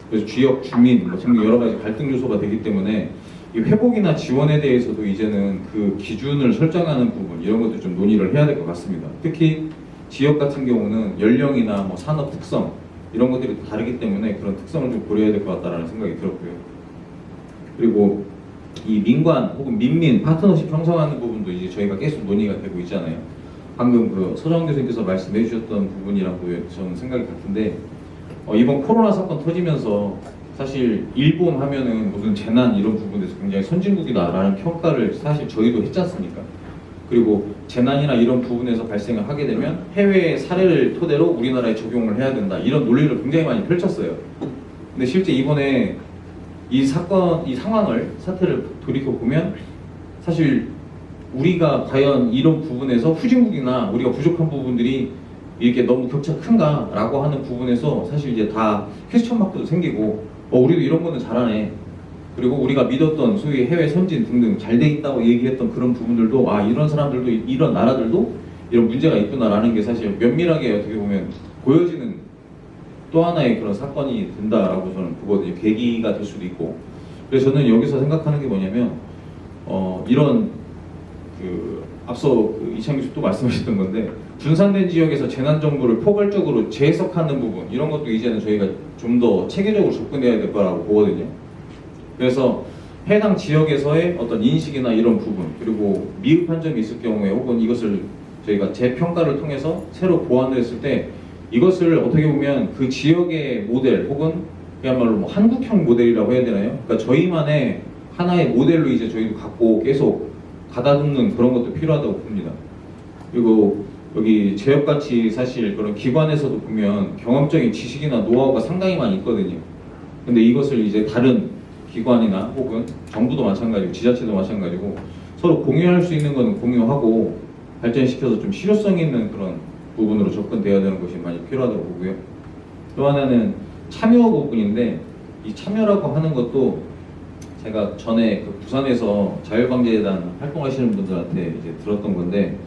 그래서 지역 주민, 뭐 여러 가지 갈등 요소가 되기 때문에 이 회복이나 지원에 대해서도 이제는 그 기준을 설정하는 부분 이런 것도 좀 논의를 해야 될 것 같습니다. 특히 지역 같은 경우는 연령이나 뭐 산업 특성 이런 것들이 다르기 때문에 그런 특성을 좀 고려해야 될 것 같다라는 생각이 들었고요. 그리고 이 민관 혹은 민민 파트너십 형성하는 부분도 이제 저희가 계속 논의가 되고 있잖아요. 방금 그 서정 교수님께서 말씀해 주셨던 부분이라고 저는 생각이 같은데 이번 코로나 사건 터지면서 사실 일본 하면은 무슨 재난 이런 부분에서 굉장히 선진국이다라는 평가를 사실 저희도 했지 않습니까? 그리고 재난이나 이런 부분에서 발생을 하게 되면 해외의 사례를 토대로 우리나라에 적용을 해야 된다 이런 논리를 굉장히 많이 펼쳤어요. 근데 실제 이번에 이 사태를 돌이켜 보면 사실 우리가 과연 이런 부분에서 후진국이나 우리가 부족한 부분들이 이렇게 너무 격차 큰가라고 하는 부분에서 사실 이제 다 퀘스천 마크도 생기고 우리도 이런 거는 잘하네. 그리고 우리가 믿었던 소위 해외 선진 등등 잘 돼 있다고 얘기했던 그런 부분들도 이런 사람들도 이런 나라들도 이런 문제가 있구나라는 게 사실 면밀하게 어떻게 보면 보여지는 또 하나의 그런 사건이 된다라고 저는 보거든요. 계기가 될 수도 있고. 그래서 저는 여기서 생각하는 게 뭐냐면 이런 그 앞서 그 이창규 씨 또 말씀하셨던 건데 분산된 지역에서 재난 정보를 포괄적으로 재해석하는 부분 이런 것도 이제는 저희가 좀 더 체계적으로 접근해야 될 거라고 보거든요. 그래서 해당 지역에서의 어떤 인식이나 이런 부분 그리고 미흡한 점이 있을 경우에 혹은 이것을 저희가 재평가를 통해서 새로 보완을 했을 때 이것을 어떻게 보면 그 지역의 모델 혹은 그야말로 뭐 한국형 모델이라고 해야 되나요? 그러니까 저희만의 하나의 모델로 이제 저희도 갖고 계속 가다듬는 그런 것도 필요하다고 봅니다. 그리고 여기 제협같이 사실 그런 기관에서도 보면 경험적인 지식이나 노하우가 상당히 많이 있거든요. 근데 이것을 이제 다른 기관이나 혹은 정부도 마찬가지고 지자체도 마찬가지고 서로 공유할 수 있는 것은 공유하고 발전시켜서 좀 실효성 있는 그런 부분으로 접근돼야 되는 것이 많이 필요하다고 보고요. 또 하나는 참여 부분인데 이 참여라고 하는 것도 제가 전에 그 부산에서 자율방재단 활동하시는 분들한테 이제 들었던 건데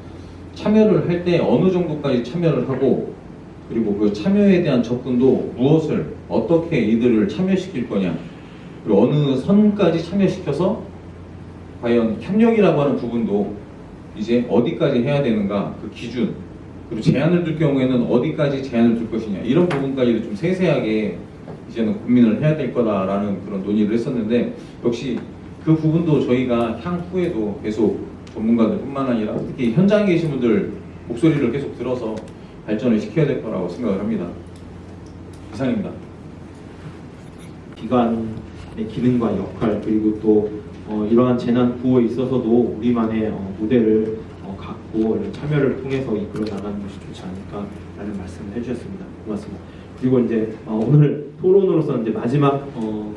참여를 할 때 어느 정도까지 참여를 하고 그리고 그 참여에 대한 접근도 무엇을 어떻게 이들을 참여시킬 거냐 그리고 어느 선까지 참여시켜서 과연 협력이라고 하는 부분도 이제 어디까지 해야 되는가 그 기준 그리고 제한을 둘 경우에는 어디까지 제한을 둘 것이냐 이런 부분까지도 좀 세세하게 이제는 고민을 해야 될 거다라는 그런 논의를 했었는데 역시 그 부분도 저희가 향후에도 계속 전문가들뿐만 아니라 특히 현장에 계신 분들 목소리를 계속 들어서 발전을 시켜야 될 거라고 생각을 합니다. 이상입니다. 기관의 기능과 역할 그리고 또 이러한 재난 구호에 있어서도 우리만의 모델을 갖고 참여를 통해서 이끌어 나가는 것이 좋지 않을까라는 말씀을 해주셨습니다. 고맙습니다. 그리고 이제 오늘 토론으로서 이제 마지막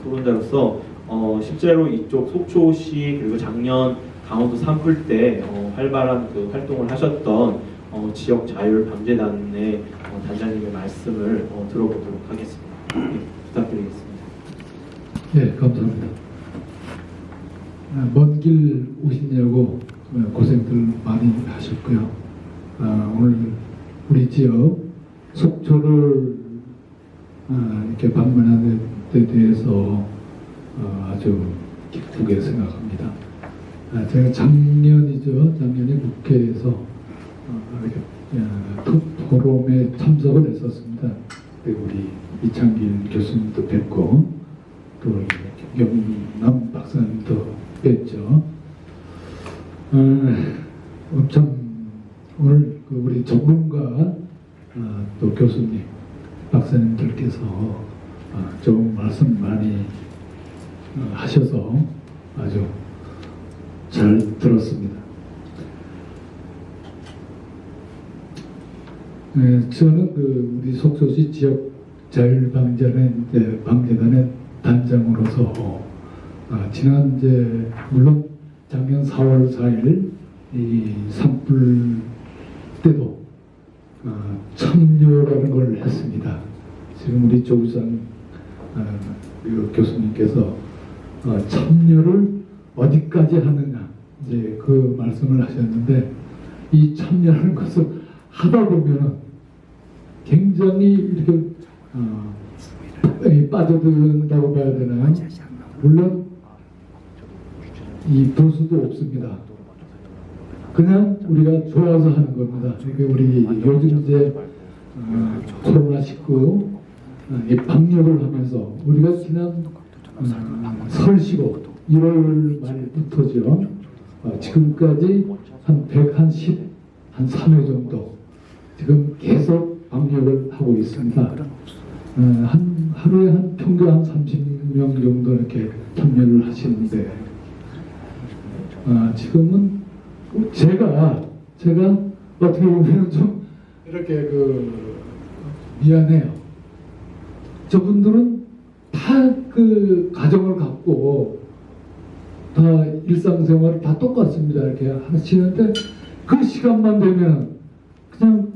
토론자로서 실제로 이쪽 속초시 그리고 작년 강원도 산불 때 활발한 그 활동을 하셨던 지역 자율 방재단의 단장님의 말씀을 들어보도록 하겠습니다. 네, 부탁드리겠습니다. 네, 감사합니다. 먼 길 오시냐고 고생들 많이 하셨고요. 오늘 우리 지역 속초를 이렇게 방문한 데 대해서 아주 기쁘게 생각합니다. 제가 작년에 국회에서 이렇게 토론에 참석을 했었습니다. 그리고 우리 이창길 교수님도 뵙고 또 경남 박사님도 뵙죠. 참 오늘 우리 전문가 또 교수님, 박사님들께서 좋은 말씀 많이 하셔서 아주 잘 들었습니다. 저는 우리 속초시 지역 자율방재단의 단장으로서 지난 이제 물론 작년 4월 4일 이 산불 때도 참여라는 걸 했습니다. 지금 우리 조부장 교수님께서 참여를 어디까지 하느냐 이제 그 말씀을 하셨는데 이 참여하는 것을 하다 보면은 굉장히 이렇게 빠져든다고 봐야 되나요? 물론 이 도수도 없습니다. 그냥 우리가 좋아서 하는 겁니다. 그러니까 우리 요즘 이제 코로나19 이 방역을 하면서 우리가 지난 설 쉬고 1월 말부터죠. 지금까지 한 110, 한 3회 정도 지금 계속 방역을 하고 있습니다. 한 하루에 한 평균 한 30명 정도 이렇게 참여를 하시는데 지금은 제가 어떻게 보면 좀 이렇게 미안해요. 저분들은 다 그 가정을 갖고 다 일상생활을 다 똑같습니다. 이렇게 하시는데 그 시간만 되면 그냥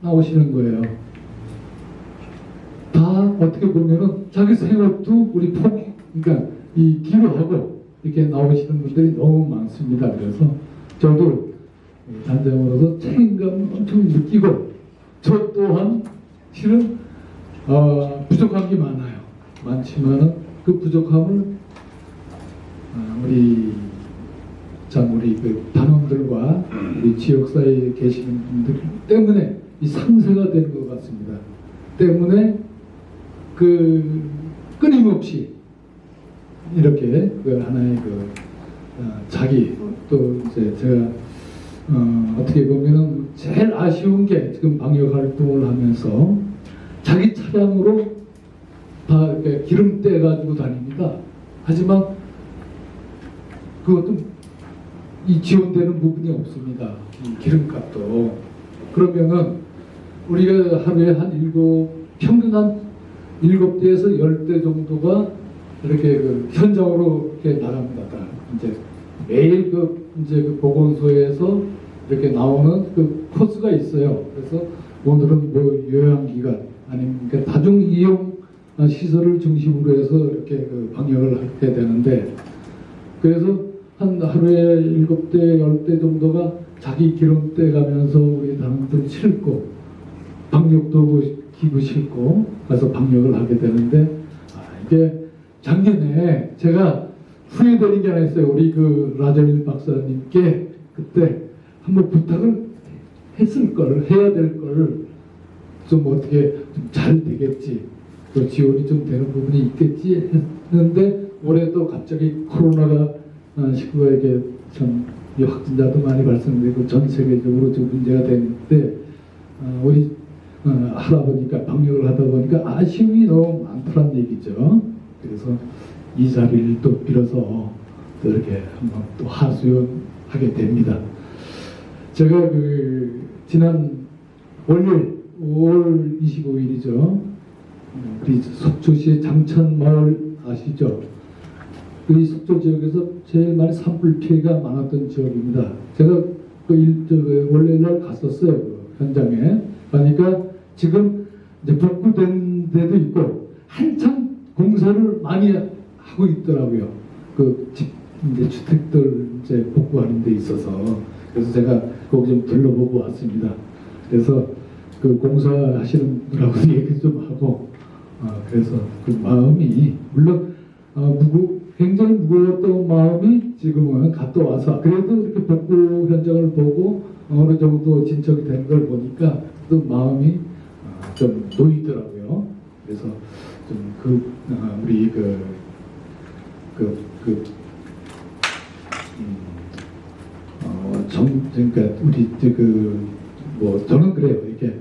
나오시는 거예요. 다 어떻게 보면은 자기 생활도 우리 그러니까 이 기로하고 이렇게 나오시는 분들이 너무 많습니다. 그래서 저도 단장으로서 책임감을 엄청 느끼고 저 또한 실은 부족한 게 많아요. 많지만 그 부족함을 우리 그 단원들과 우리 지역사회에 계시는 분들 때문에 이 상쇄가 되는 것 같습니다. 때문에 끊임없이 이렇게 하나의 자기 또 이제 제가 어떻게 보면은 제일 아쉬운 게 지금 방역 활동을 하면서 자기 차량으로 다 이렇게 기름 떼 가지고 다닙니다. 하지만 그것도 이 지원되는 부분이 없습니다. 이 기름값도. 그러면은 우리가 하루에 평균 한 7대에서 10대 정도가 이렇게 현장으로 이렇게 나갑니다. 이제 매일 이제 보건소에서 이렇게 나오는 코스가 있어요. 그래서 오늘은 요양기관 아니면 다중 이용 시설을 중심으로 해서 이렇게 방역을 하게 되는데 그래서 한 하루에 7대, 10대 정도가 자기 기름때 가면서 우리 단원들 싣고 방역도 기구 싣고 가서 방역을 하게 되는데 이게 작년에 제가 후회되는 게 하나 있어요. 우리 라자밀 박사님께 그때 한번 부탁을 해야 될 걸 좀 어떻게 좀 잘 되겠지. 또 지원이 좀 되는 부분이 있겠지 했는데 올해도 갑자기 코로나가 19에게 참 확진자도 많이 발생되고 전 세계적으로 좀 문제가 되는데 우리 하다 보니까 방역을 하다 보니까 아쉬움이 너무 많더란 얘기죠. 그래서 이 자리를 또 빌어서 또 이렇게 한번 또 하소연하게 됩니다. 제가 지난 월요일 5월 25일이죠. 우리 속초시의 장천마을 아시죠? 이 속초 지역에서 제일 많이 산불 피해가 많았던 지역입니다. 제가 월요일 날 갔었어요. 현장에. 그러니까 지금 이제 복구된 데도 있고 한참 공사를 많이 하고 있더라고요. 이제 주택들 이제 복구하는 데 있어서. 그래서 제가 거기 좀 둘러보고 왔습니다. 그래서 공사하시는 분들하고 얘기 좀 하고 그래서 마음이 물론 굉장히 무거웠던 마음이 지금은 갔다 와서 그래도 이렇게 복구 현장을 보고 어느 정도 진척이 된 걸 보니까 또 마음이 좀 놓이더라고요. 그래서 좀 우리 그러니까 우리 저는 그래요. 이게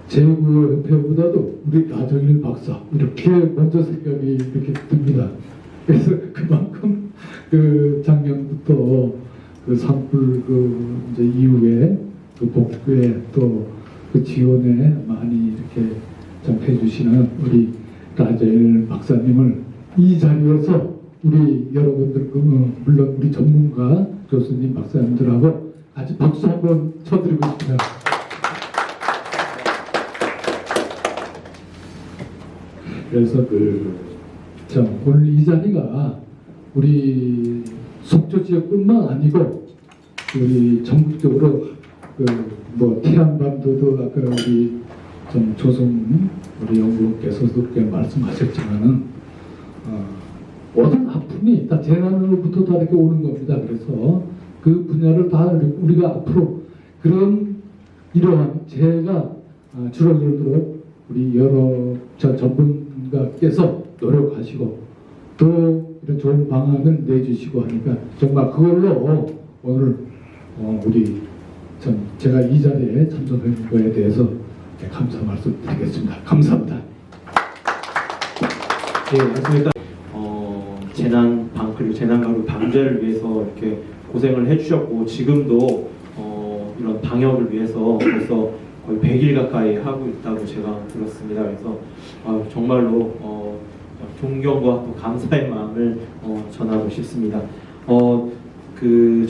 제구협회보다도 우리 나정일 박사 이렇게 먼저 생각이 이렇게 듭니다. 그래서 그만큼 작년부터 산불 이제 이후에 복구에 또 지원에 많이 이렇게 좀 해주시는 우리 나정일 박사님을 이 자리에서 우리 여러분들, 물론 우리 전문가 교수님, 박사님들하고 같이 박수 한번 쳐드리고 싶어요. 그래서 참 오늘 이 자리가 우리 속초 지역뿐만 아니고 우리 전국적으로 태안반도도 아까 우리 좀 조성 우리 연구원께서도 그렇게 말씀하셨지만은 모든 아픔이 다 재난으로부터 다 이렇게 오는 겁니다. 그래서 그 분야를 다 우리가 앞으로 이러한 재해가 줄어들도록 우리 여러 전문가께서 노력하시고 또 이런 좋은 방안을 내주시고 하니까 정말 그걸로 오늘 우리 제가 이 자리에 참석한 거에 대해서 감사 말씀드리겠습니다. 감사합니다. 네, 맞습니다. 그리고 재난가루 방제를 위해서 이렇게 고생을 해주셨고 지금도 이런 방역을 위해서 벌써 거의 100일 가까이 하고 있다고 제가 들었습니다. 그래서 정말로 존경과 또 감사의 마음을 전하고 싶습니다.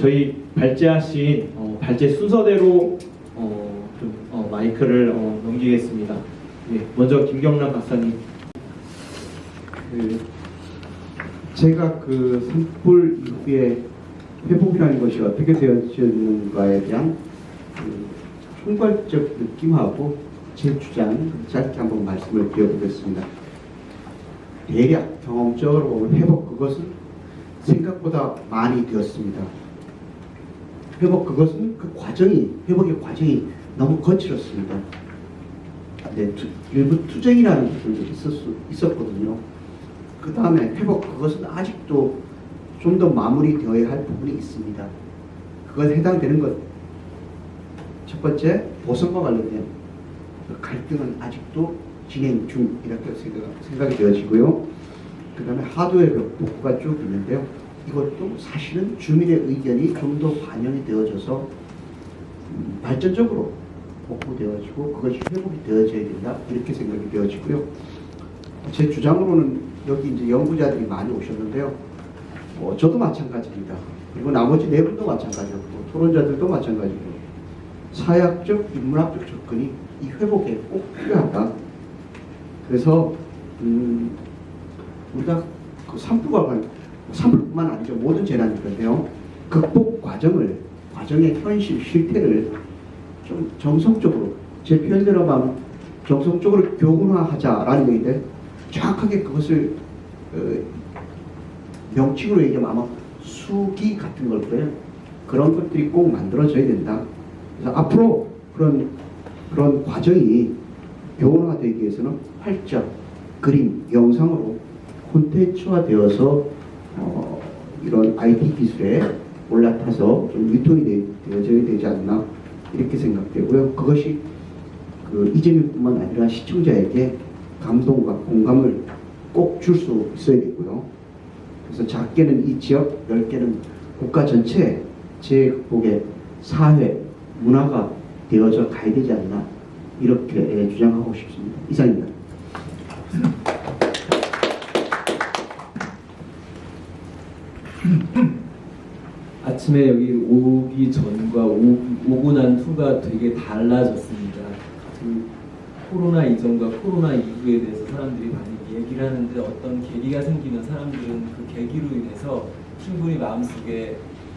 저희 발제하신 발제 순서대로 마이크를 넘기겠습니다. 예, 먼저 김경란 박사님. 제가 산불 이후에 회복이라는 것이 어떻게 되어지는가에 대한 총괄적 느낌하고 제 주장 짧게 한번 말씀을 드려보겠습니다. 대략 경험적으로 회복 그것은 생각보다 많이 되었습니다. 회복의 과정이 너무 거칠었습니다. 일부 투쟁이라는 부분도 있었거든요. 그 다음에 회복 그것은 아직도 좀 더 마무리되어야 할 부분이 있습니다. 그것에 해당되는 것 첫 번째 보선과 관련된 갈등은 아직도 진행 중 이렇게 생각이 되어지고요. 그 다음에 하도의 복구가 쭉 있는데요. 이것도 사실은 주민의 의견이 좀 더 반영이 되어져서 발전적으로 복구되어지고 그것이 회복이 되어져야 된다 이렇게 생각이 되어지고요. 제 주장으로는 여기 이제 연구자들이 많이 오셨는데요. 저도 마찬가지입니다. 그리고 나머지 네 분도 마찬가지였고 토론자들도 마찬가지고 사회학적, 인문학적 접근이 이 회복에 꼭 필요하다. 그래서 우리가 산불뿐만 아니죠. 모든 재난일 건데요. 극복 과정의 현실 실태를 좀 정성적으로 제 표현대로 하면 정성적으로 교훈화하자라는 얘기인데 정확하게 그것을 명칭으로 얘기하면 아마 수기 같은 걸 거예요. 그런 것들이 꼭 만들어져야 된다. 그래서 앞으로 그런 과정이 교훈화되기 위해서는 활짝 그림, 영상으로 콘텐츠화 되어서 이런 IT 기술에 올라타서 좀 유통이 되어져야 되지 않나 이렇게 생각되고요. 그것이 이재민뿐만 아니라 시청자에게 감동과 공감을 꼭 줄 수 있어야 되고요. 그래서 작게는 이 지역, 10개는 국가 전체 재해극복의 사회, 문화가 되어져 가야 되지 않나 이렇게 주장하고 싶습니다. 이상입니다. 아침에 여기 오기 전과 오고 난 후가 되게 달라졌습니다. 코로나 이전과 코로나 이후에 대해서 사람들이 많이 얘기를 하는데 어떤 계기가 생기면 사람들은 그 계기로 인해서 충분히 마음속에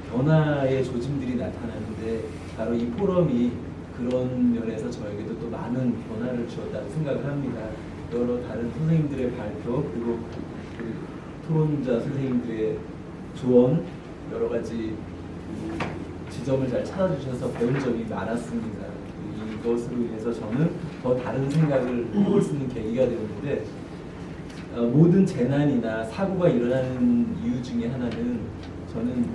변화의 조짐들이 나타나는데 바로 이 포럼이 그런 면에서 저에게도 또 많은 변화를 주었다고 생각을 합니다. 여러 다른 선생님들의 발표 그리고 토론자 선생님들의 조언 여러 가지 지점을 잘 찾아주셔서 배운 점이 많았습니다. 이것으로 인해서 저는 더 다른 생각을 해볼 수 있는 계기가 되었는데 모든 재난이나 사고가 일어나는 이유 중에 하나는 저는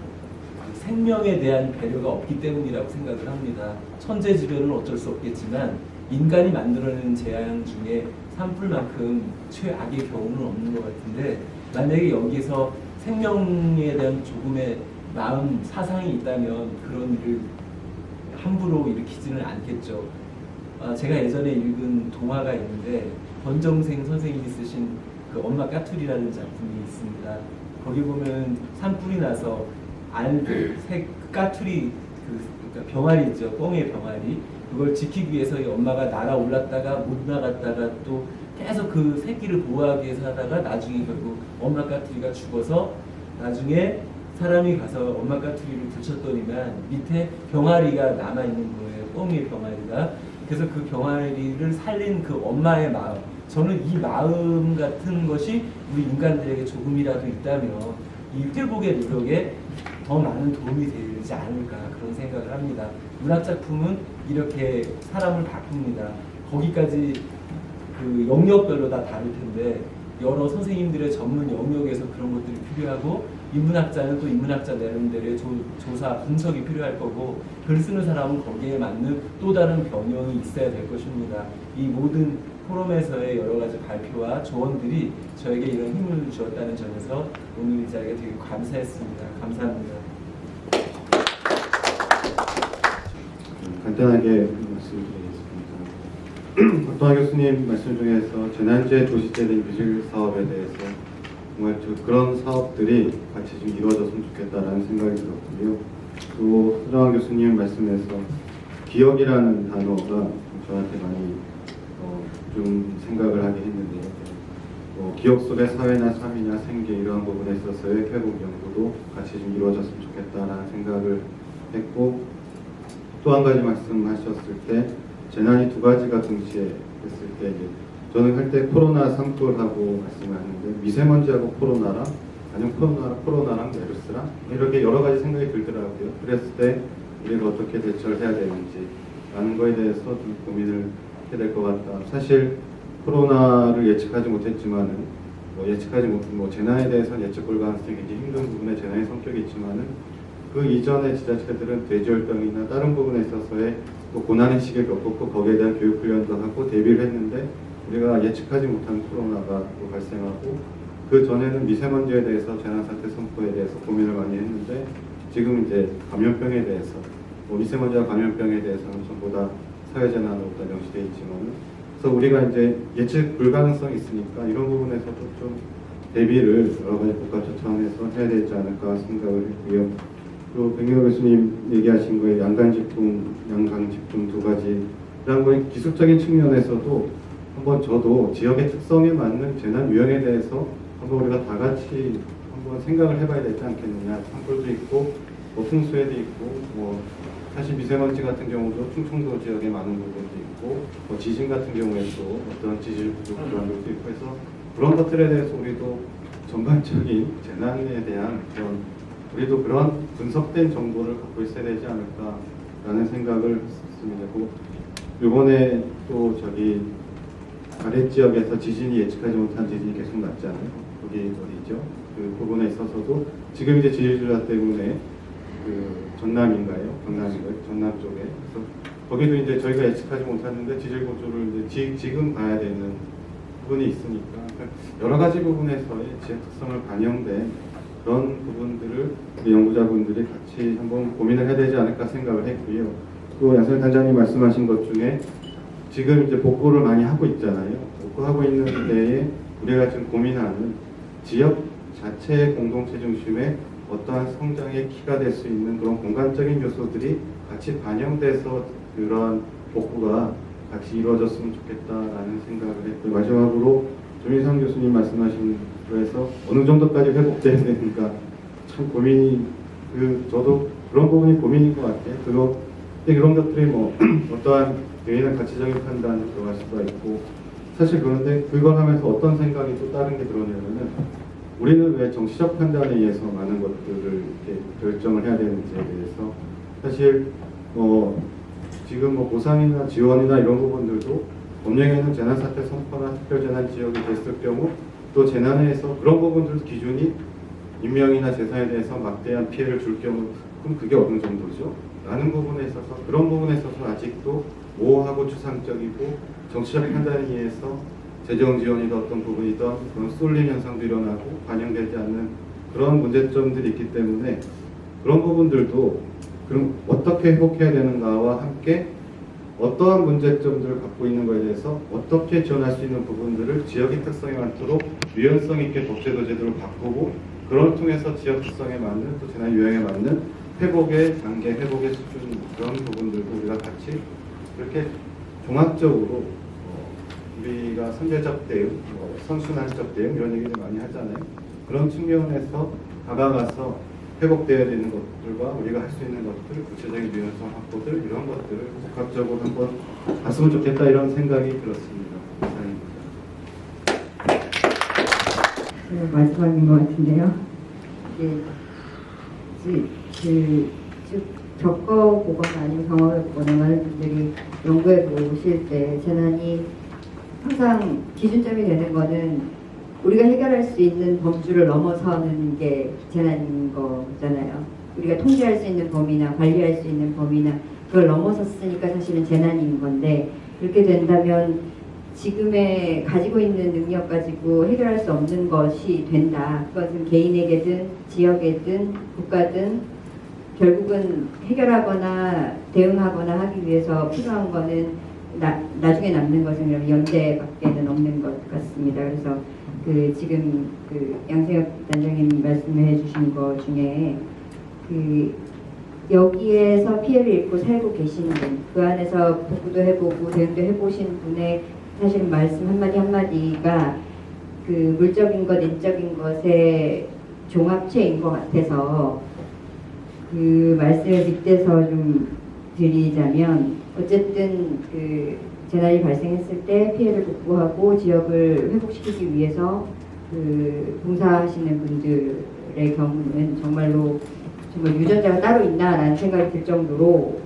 생명에 대한 배려가 없기 때문이라고 생각을 합니다. 천재지변은 어쩔 수 없겠지만 인간이 만들어내는 재앙 중에 산불만큼 최악의 경우는 없는 것 같은데 만약에 여기서 생명에 대한 조금의 마음, 사상이 있다면 그런 일을 함부로 일으키지는 않겠죠. 제가 예전에 읽은 동화가 있는데 권정생 선생님이 쓰신 그 그 엄마 까투리라는 작품이 있습니다. 거기 보면 산불이 나서 새 까투리 그러니까 병아리 있죠. 꽁의 병아리. 그걸 지키기 위해서 이 엄마가 날아올랐다가 못 나갔다가 또 계속 그 새끼를 보호하기 위해서 하다가 나중에 결국 엄마 까투리가 죽어서 나중에 사람이 가서 엄마 까투리를 붙였더니만 밑에 병아리가 남아있는 거예요. 꽁의 병아리가. 그래서 그 병아리를 살린 그 엄마의 마음, 저는 이 마음 같은 것이 우리 인간들에게 조금이라도 있다면 이 회복의 노력에 더 많은 도움이 되지 않을까 그런 생각을 합니다. 문학 작품은 이렇게 사람을 바꿉니다. 거기까지 그 영역별로 다 다를 텐데 여러 선생님들의 전문 영역에서 그런 것들이 필요하고 인문학자는 또 인문학자 나름대로의 조사, 분석이 필요할 거고 글 쓰는 사람은 거기에 맞는 또 다른 변형이 있어야 될 것입니다. 이 모든 포럼에서의 여러 가지 발표와 조언들이 저에게 이런 힘을 주었다는 점에서 오늘 이 자리에 되게 감사했습니다. 감사합니다. 간단하게 말씀드리겠습니다. 박동환 교수님 말씀 중에서 재난지회 도시재생 미술 사업에 대해서 정말 그런 사업들이 같이 좀 이루어졌으면 좋겠다라는 생각이 들었고요. 또 서정환 교수님 말씀에서 기억이라는 단어가 저한테 많이 좀 생각을 하게 했는데요. 기억 속의 사회나 삶이나 생계 이러한 부분에 있어서의 회복 연구도 같이 좀 이루어졌으면 좋겠다라는 생각을 했고 또 한 가지 말씀하셨을 때 재난이 두 가지가 동시에 했을 때 저는 할 때 코로나 산불하고 말씀하셨는데 미세먼지하고 코로나랑 아니면 코로나랑 메르스랑 이렇게 여러 가지 생각이 들더라고요. 그랬을 때 우리가 어떻게 대처를 해야 되는지 라는 거에 대해서 좀 고민을 해야 될 것 같다. 사실 코로나를 예측하지 못했지만은 재난에 대해서는 예측 불가능성이 굉장히 힘든 부분에 재난의 성격이 있지만은 그 이전의 지자체들은 대지열병이나 다른 부분에 있어서의 또 고난의 시기를 겪었고 거기에 대한 교육 훈련도 하고 대비를 했는데 우리가 예측하지 못한 코로나가 또 발생하고 그 전에는 미세먼지에 대해서 재난사태 선포에 대해서 고민을 많이 했는데 지금 이제 감염병에 대해서 미세먼지와 감염병에 대해서는 전부 다 사회재난으로 다 명시되어 있지만은 그래서 우리가 이제 예측 불가능성이 있으니까 이런 부분에서도 좀 대비를 여러 가지 국가적 차원에서 해야 되지 않을까 생각을 했고요. 또 백명호 교수님 얘기하신 거에 양강직분 두 가지 그런 거에 기술적인 측면에서도 한번 저도 지역의 특성에 맞는 재난 유형에 대해서 한번 우리가 다 같이 한번 생각을 해봐야 되지 않겠느냐. 산불도 있고 풍수해도 있고 사실 미세먼지 같은 경우도 충청도 지역에 많은 부분도 있고 지진 같은 경우에도 어떤 지질 부족 그런 것도 있고 해서 그런 것들에 대해서 우리도 전반적인 재난에 대한 우리도 그런 분석된 정보를 갖고 있어야 되지 않을까라는 생각을 했습니다. 이번에 또 아래 지역에서 지진이 예측하지 못한 지진이 계속 났잖아요. 거기 어디죠? 그 부분에 있어서도 지금 이제 지질조사 때문에 전남인가요? 경남인가요? 전남 쪽에. 그래서 거기도 이제 저희가 예측하지 못했는데 지질 구조를 이제 지금 봐야 되는 부분이 있으니까 여러 가지 부분에서의 지역 특성을 반영된 그런 부분들을 우리 연구자분들이 같이 한번 고민을 해야 되지 않을까 생각을 했고요. 또 양선 단장님 말씀하신 것 중에 지금 이제 복구를 많이 하고 있잖아요. 복구하고 있는 데에 우리가 지금 고민하는 지역 자체의 공동체 중심의 어떠한 성장의 키가 될 수 있는 그런 공간적인 요소들이 같이 반영돼서 그런 복구가 같이 이루어졌으면 좋겠다라는 생각을 했고 마지막으로 조민상 교수님 말씀하신 거에서 어느 정도까지 회복돼야 되는가 참 고민이 저도 그런 부분이 고민인 것 같아요. 그런 것들이 어떠한 개인의 가치적인 판단이 들어갈 수가 있고 사실 그런데 그걸 하면서 어떤 생각이 또 다른 게 들어오냐면은 우리는 왜 정치적 판단에 의해서 많은 것들을 이렇게 결정을 해야 되는지에 대해서 사실 지금 보상이나 지원이나 이런 부분들도 법령에는 재난사태 선포나 특별재난 지역이 됐을 경우 또 재난에서 그런 부분들 기준이 인명이나 재산에 대해서 막대한 피해를 줄 경우 그럼 그게 어느 정도죠? 라는 부분에 있어서 그런 부분에 있어서 아직도 모호하고 추상적이고 정치적 판단에 의해서 재정 지원이든 어떤 부분이든 그런 쏠림 현상도 일어나고 반영되지 않는 그런 문제점들이 있기 때문에 그런 부분들도 그럼 어떻게 회복해야 되는가와 함께 어떠한 문제점들을 갖고 있는 것에 대해서 어떻게 지원할 수 있는 부분들을 지역의 특성에 맞도록 유연성 있게 법제도 제도를 바꾸고 그걸 통해서 지역 특성에 맞는 또 재난 유형에 맞는 회복의 단계, 회복의 수준 그런 부분들도 우리가 같이 이렇게 종합적으로 우리가 선제적 대응, 선순환적 대응 이런 얘기를 많이 하잖아요. 그런 측면에서 다가가서 회복되어야 되는 것들과 우리가 할 수 있는 것들, 구체적인 유연성 확보들 이런 것들을 복합적으로 한번 봤으면 좋겠다 이런 생각이 들었습니다. 이상입니다. 마지막인 것 같은데요. 쭉 겪어보거나 아니면 경험해보거나 많은 분들이 연구해 보실 때 재난이 항상 기준점이 되는 거는 우리가 해결할 수 있는 범주를 넘어서는 게 재난인 거잖아요. 우리가 통제할 수 있는 범위나 관리할 수 있는 범위나 그걸 넘어섰으니까 사실은 재난인 건데 그렇게 된다면 지금의 가지고 있는 능력 가지고 해결할 수 없는 것이 된다. 그것은 개인에게든 지역에든 국가든 결국은 해결하거나 대응하거나 하기 위해서 필요한 거는 나중에 남는 것은 그럼 연대밖에는 없는 것 같습니다. 그래서 지금 양세혁 단장님 말씀해 주신 것 중에 여기에서 피해를 입고 살고 계시는 분, 그 안에서 복구도 해보고 대응도 해보신 분의 사실은 말씀 한마디 한마디가 물적인 것, 인적인 것의 종합체인 것 같아서 그 말씀을 빗대서 좀 드리자면 어쨌든 재난이 발생했을 때 피해를 복구하고 지역을 회복시키기 위해서 봉사하시는 분들의 경우는 정말 유전자가 따로 있나라는 생각이 들 정도로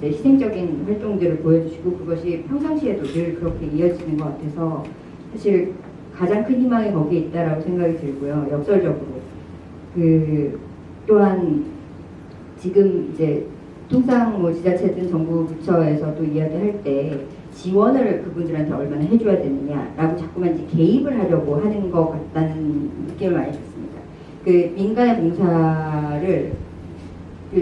희생적인 활동들을 보여주시고 그것이 평상시에도 늘 그렇게 이어지는 것 같아서 사실 가장 큰 희망이 거기에 있다라고 생각이 들고요. 역설적으로 또한 지금 이제 통상 지자체든 정부 부처에서도 이야기할 때 지원을 그분들한테 얼마나 해줘야 되느냐라고 자꾸만 이제 개입을 하려고 하는 것 같다는 느낌을 많이 받습니다. 민간의 봉사를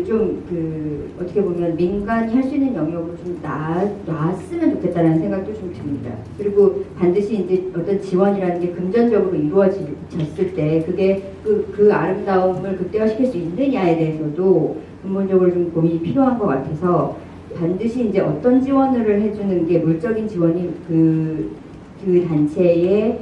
좀 어떻게 보면 민간이 할 수 있는 영역으로 좀 놨으면 좋겠다라는 생각도 좀 듭니다. 그리고 반드시 이제 어떤 지원이라는 게 금전적으로 이루어졌을 때 그게 그 아름다움을 극대화시킬 수 있느냐에 대해서도 근본적으로 좀 고민이 필요한 것 같아서 반드시 이제 어떤 지원을 해주는 게 물적인 지원이 그 단체의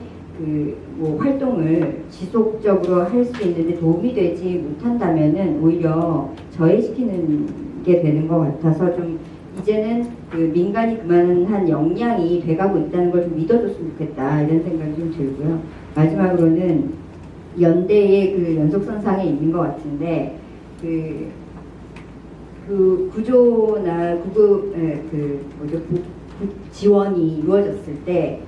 활동을 지속적으로 할 수 있는데 도움이 되지 못한다면은 오히려 저해시키는 게 되는 것 같아서 좀 이제는 민간이 그만한 역량이 돼가고 있다는 걸 좀 믿어줬으면 좋겠다 이런 생각이 좀 들고요. 마지막으로는 연대의 연속선상에 있는 것 같은데 구조나 구급 지원이 이루어졌을 때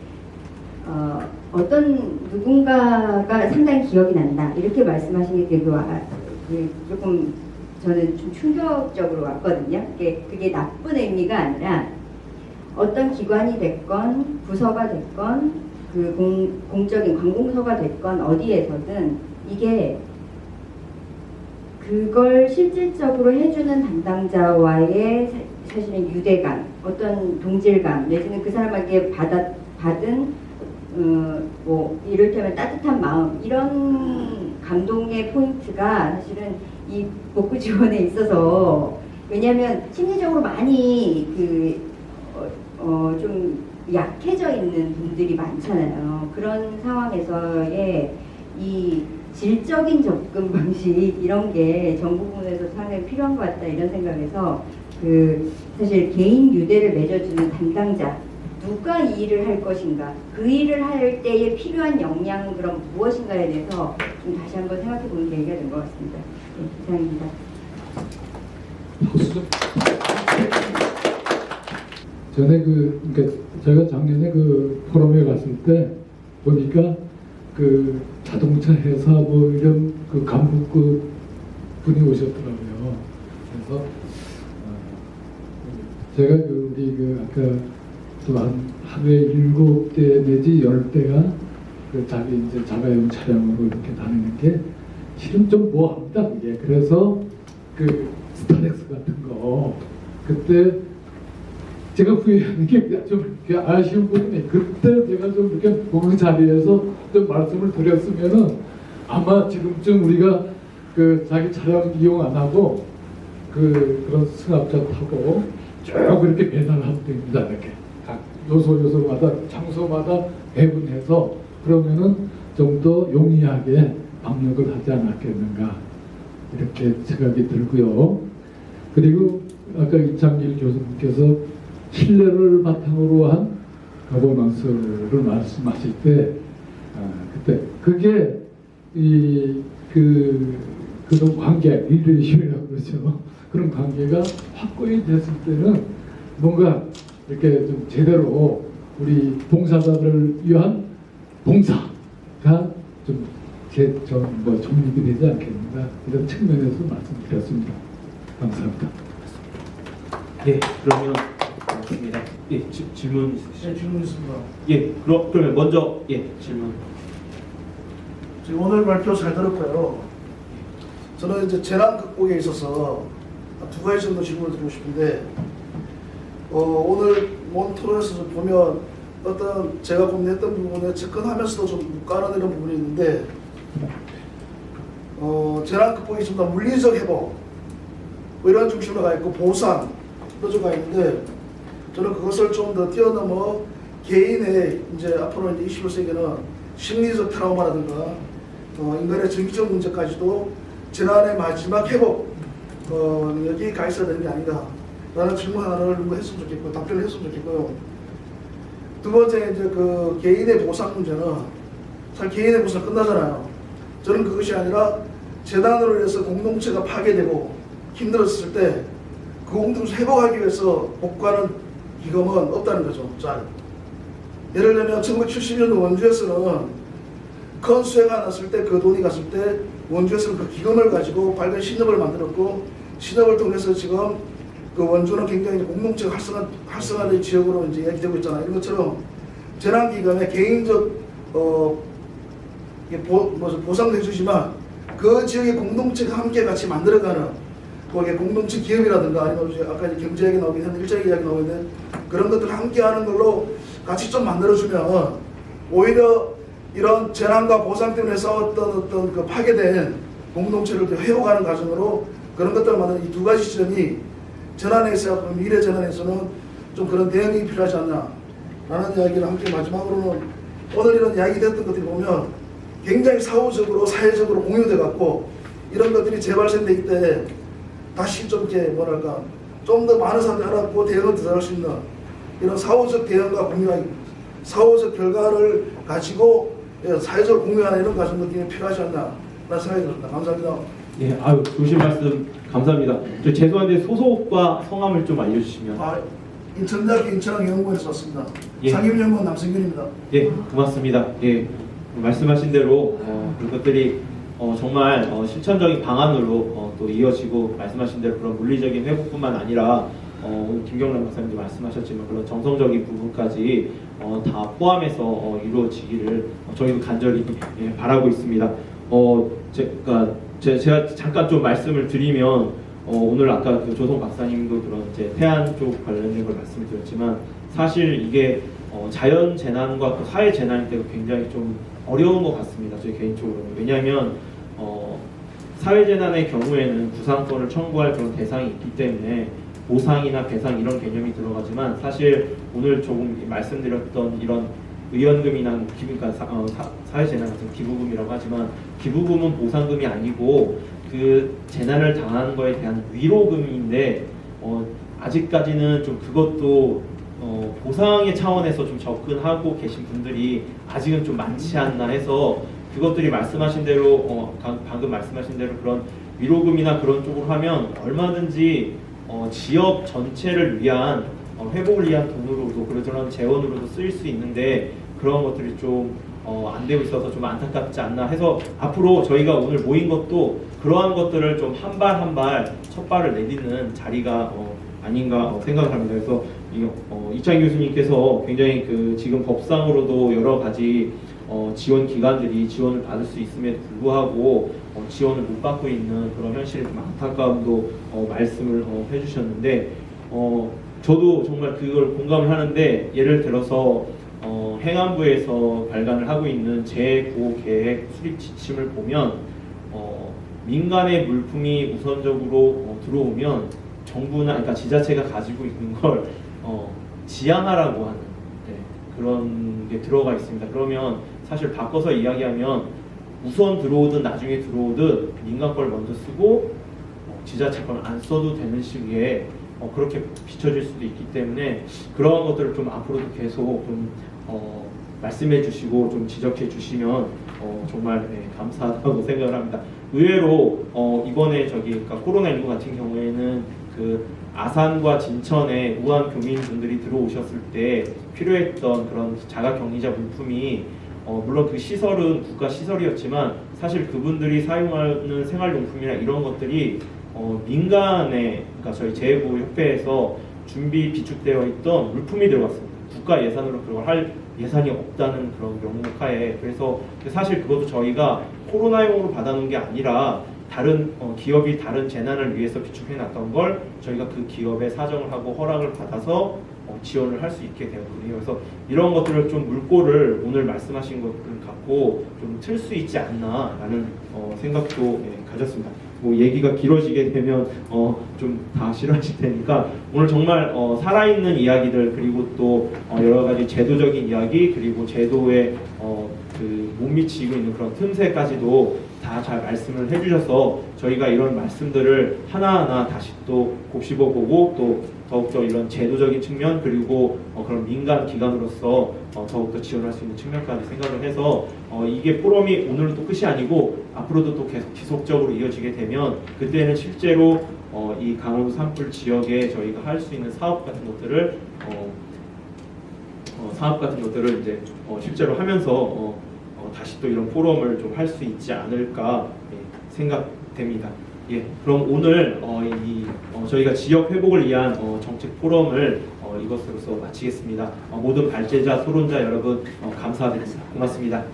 어떤 누군가가 상당히 기억이 난다 이렇게 말씀하신 게 조금 저는 좀 충격적으로 왔거든요. 그게 나쁜 의미가 아니라 어떤 기관이 됐건 부서가 됐건 공적인 관공서가 됐건 어디에서든 이게 그걸 실질적으로 해주는 담당자와의 사실은 유대감, 어떤 동질감 내지는 그 사람에게 받은 이를테면 따뜻한 마음 이런 감동의 포인트가 사실은 이 복구 지원에 있어서 왜냐하면 심리적으로 많이 좀 약해져 있는 분들이 많잖아요. 그런 상황에서의 이 질적인 접근 방식 이런 게 정 부분에서 상당히 필요한 것 같다 이런 생각에서 사실 개인 유대를 맺어주는 담당자 누가 이 일을 할 것인가 그 일을 할 때에 필요한 역량은 그럼 무엇인가에 대해서 좀 다시 한번 생각해 보는 계기가 된 것 같습니다. 네, 이상입니다. 전에 그러니까 제가 작년에 포럼에 갔을 때 보니까 자동차 회사 이런 간부 분이 오셨더라고요. 그래서 제가 우리 아까 한 하루에 7대 내지 10대가 자기 이제 자가용 차량으로 이렇게 다니는 게 실은 좀 뭐합니다 그게. 그래서 스타렉스 같은 거 그때 제가 후회하는 게 좀 아쉬운 부분이 그때 제가 좀 이렇게 그 자리에서 좀 말씀을 드렸으면은 아마 지금쯤 우리가 그 자기 차량 이용 안 하고 그런 승합차 타고 쭉 이렇게 배달하면 됩니다. 이렇게 각 요소마다 장소마다 배분해서 그러면은 좀 더 용이하게 방역을 하지 않았겠는가 이렇게 생각이 들고요. 그리고 아까 이창길 교수님께서 신뢰를 바탕으로 한 거버넌스를 말씀하실 때 그때 그게 그런 관계, 리레이션이라고 그러죠. 그런 관계가 확고히 됐을 때는 뭔가 이렇게 좀 제대로 우리 봉사자들을 위한 봉사가 좀 정립이 되지 않겠는가 이런 측면에서 말씀드렸습니다. 감사합니다. 예, 그러면 맞습니다. 예, 질문 있으시죠? 네, 질문 있습니다. 예, 그러면 먼저 질문. 지금 오늘 발표 잘 들었고요. 저는 이제 재난 극복에 있어서 두 가지 정도 질문을 드리고 싶은데 오늘 몬 토론에서 보면 어떤 제가 고민했던 부분에 접근하면서도 좀 묵과는 이런 부분이 있는데 재난 극복이 좀 더 물리적 회복 뭐 이런 중심으로 가 있고 보상 로저가 있는데 저는 그것을 좀 더 뛰어넘어 개인의 이제 앞으로 이제 21세기는 심리적 트라우마라든가 인간의 정기적 문제까지도 재난의 마지막 회복 여기 가 있어야 되는 게 아니다 라는 질문 하나를 했으면 좋겠고 답변을 했으면 좋겠고요. 두 번째 이제 그 개인의 보상 문제는 사실 개인의 보상 끝나잖아요. 저는 그것이 아니라 재난으로 인해서 공동체가 파괴되고 힘들었을 때 그 공동체 회복하기 위해서 복구하는 기금은 없다는 거죠. 잘. 예를 들면 1970년도 원주에서는 큰 수해가 났을 때 그 돈이 갔을 때 원주에서는 그 기금을 가지고 발견 신협을 만들었고 신협을 통해서 지금 그 원주는 굉장히 공동체가 활성화된 지역으로 이제 이야기되고 있잖아요. 이런 것처럼 재난기금에 개인적 보상도 해주지만 그 지역의 공동체가 함께 같이 만들어가는 거기에 공동체 기업이라든가 아니면 아까 이제 경제 이야기 나오긴 했는데 일자리 이야기 나오는데 그런 것들을 함께 하는 걸로 같이 좀 만들어주면 오히려 이런 재난과 보상 때문에 싸웠던 어떤 그 파괴된 공동체를 회복하는 과정으로 그런 것들을 만드는 이 두 가지 지점이 재난에서 미래 재난에서는 좀 그런 대응이 필요하지 않나 라는 이야기를 함께 마지막으로는 오늘 이런 이야기 됐던 것들이 보면 굉장히 사후적으로 사회적으로 공유돼 갖고 이런 것들이 재발생되기 때 다시 좀 이렇게 뭐랄까 좀 더 많은 사람들이 알아보고 대응을 들어갈 수 있는 이런 사후적 대응과 공유하기 사후적 결과를 가지고 사회적으로 공유하는 이런 과정들이 필요하지 않나 라는 생각이 듭니다. 감사합니다. 예, 아유 좋으신 말씀 감사합니다. 저 죄송한데 소속과 성함을 좀 알려주시면. 인천대학교 인천학연구원에서 왔습니다. 예. 상임연구원 남승균입니다. 예, 고맙습니다. 예, 말씀하신 대로 그것들이 정말 실천적인 방안으로 또 이어지고 말씀하신 대로 그런 물리적인 회복뿐만 아니라 오늘 김경란 박사님도 말씀하셨지만 그런 정성적인 부분까지 다 포함해서 이루어지기를 저희도 간절히 바라고 있습니다. 제가 잠깐 좀 말씀을 드리면 오늘 아까 그 조성 박사님도 그런 이제 태안 쪽 관련된 걸 말씀을 드렸지만 사실 이게 자연 재난과 또 사회 재난일 때가 굉장히 좀 어려운 것 같습니다. 저희 개인적으로는. 왜냐하면 사회 재난의 경우에는 구상권을 청구할 그런 대상이 있기 때문에 보상이나 배상 이런 개념이 들어가지만 사실 오늘 조금 말씀드렸던 이런 의원금이나 그러니까 사회 재난 같은 기부금이라고 하지만 기부금은 보상금이 아니고 그 재난을 당한 거에 대한 위로금인데 아직까지는 좀 그것도 보상의 차원에서 좀 접근하고 계신 분들이 아직은 좀 많지 않나 해서 그것들이 말씀하신 대로 방금 말씀하신 대로 그런 위로금이나 그런 쪽으로 하면 얼마든지 지역 전체를 위한 회복을 위한 돈으로도 그런 재원으로도 쓰일 수 있는데 그런 것들이 좀 안 되고 있어서 좀 안타깝지 않나 해서 앞으로 저희가 오늘 모인 것도 그러한 것들을 좀 한 발 한 발 첫 발을 내딛는 자리가 아닌가 생각을 합니다. 그래서 이창희 교수님께서 굉장히 그 지금 법상으로도 여러 가지 지원 기관들이 지원을 받을 수 있음에도 불구하고 지원을 못 받고 있는 그런 현실에 좀 안타까움도 말씀을 해주셨는데 저도 정말 그걸 공감을 하는데 예를 들어서 행안부에서 발간을 하고 있는 제9호 계획 수립 지침을 보면 민간의 물품이 우선적으로 들어오면 정부나 그러니까 지자체가 가지고 있는 걸 지양하라고 하는 그런 게 들어가 있습니다. 그러면 사실 바꿔서 이야기하면 우선 들어오든 나중에 들어오든 민간 걸 먼저 쓰고 지자체 걸 안 써도 되는 식의 그렇게 비춰질 수도 있기 때문에 그러한 것들을 좀 앞으로도 계속 좀 말씀해 주시고 좀 지적해 주시면 정말 감사하다고 생각을 합니다. 의외로 이번에 그러니까 코로나19 같은 경우에는 그 아산과 진천에 우한 교민분들이 들어오셨을 때 필요했던 그런 자가격리자 물품이 물론 그 시설은 국가 시설이었지만 사실 그분들이 사용하는 생활용품이나 이런 것들이 민간의 그러니까 저희 제9협회에서 준비 비축되어 있던 물품이 들어갔습니다. 국가 예산으로 그걸 할 예산이 없다는 그런 명목하에 그래서 사실 그것도 저희가 코로나용으로 받아놓은 게 아니라 다른 기업이 다른 재난을 위해서 비축해 놨던 걸 저희가 그 기업에 사정을 하고 허락을 받아서 지원을 할 수 있게 되었거든요. 그래서 이런 것들을 좀 물꼬를 오늘 말씀하신 것들 갖고 좀 틀 수 있지 않나라는 생각도 가졌습니다. 뭐 얘기가 길어지게 되면 좀 다 싫어하실 테니까 오늘 정말 살아있는 이야기들 그리고 또 여러 가지 제도적인 이야기 그리고 제도에 못 미치고 있는 그런 틈새까지도 다 잘 말씀을 해주셔서 저희가 이런 말씀들을 하나하나 다시 또 곱씹어보고 또 더욱더 이런 제도적인 측면 그리고 그런 민간 기관으로서 더욱더 지원할 수 있는 측면까지 생각을 해서 이게 포럼이 오늘은 또 끝이 아니고 앞으로도 또 계속 지속적으로 이어지게 되면 그때는 실제로 이 강원도 산불 지역에 저희가 할 수 있는 사업 같은 것들을 이제 실제로 하면서 다시 또 이런 포럼을 좀 할 수 있지 않을까 생각됩니다. 예, 그럼 오늘 저희가 지역 회복을 위한 정책 포럼을 이것으로서 마치겠습니다. 모든 발제자, 토론자 여러분 감사드립니다. 고맙습니다.